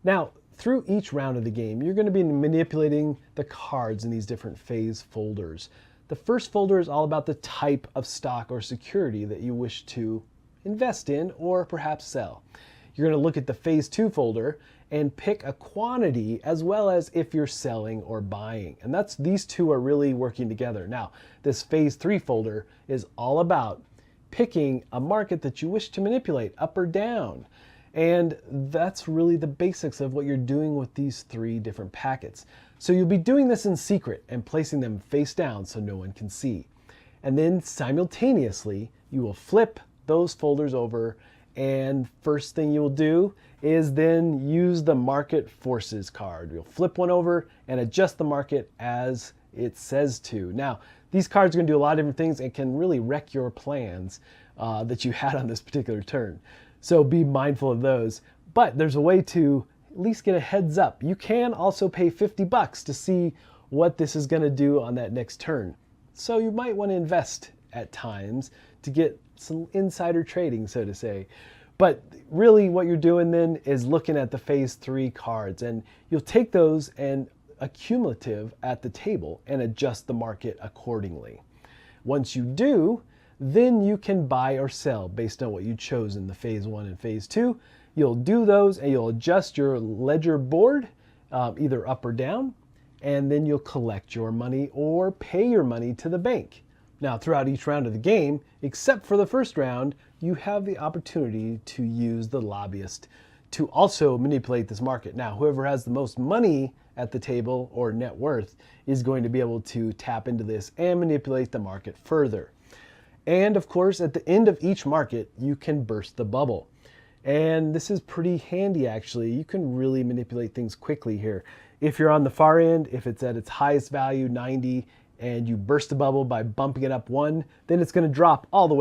Now, through each round of the game, you're going to be manipulating the cards in these different phase folders. The first folder is all about the type of stock or security that you wish to invest in or perhaps sell. You're going to look at the phase 2 folder and pick a quantity as well as if you're selling or buying. And these two are really working together. Now, this phase 3 folder is all about picking a market that you wish to manipulate up or down. And that's really the basics of what you're doing with these 3 different packets. So you'll be doing this in secret and placing them face down so no one can see. And then simultaneously, you will flip those folders over, and first thing you will do is then use the market forces card. You'll flip one over and adjust the market as it says to. Now, these cards are going to do a lot of different things and can really wreck your plans that you had on this particular turn. So be mindful of those. But there's a way to at least get a heads up. You can also pay $50 to see what this is going to do on that next turn. So you might want to invest at times to get some insider trading, so to say. But really what you're doing then is looking at the phase 3 cards, and you'll take those and accumulative at the table and adjust the market accordingly. Once you do, then you can buy or sell based on what you chose in the phase 1 and phase 2. You'll do those and you'll adjust your ledger board either up or down, and then you'll collect your money or pay your money to the bank. Now, throughout each round of the game, except for the first round, you have the opportunity to use the lobbyist to also manipulate this market. Now, whoever has the most money at the table or net worth is going to be able to tap into this and manipulate the market further. And of course, at the end of each market, you can burst the bubble. And this is pretty handy, actually. You can really manipulate things quickly here. If you're on the far end, if it's at its highest value, 90, and you burst the bubble by bumping it up 1, then it's going to drop all the way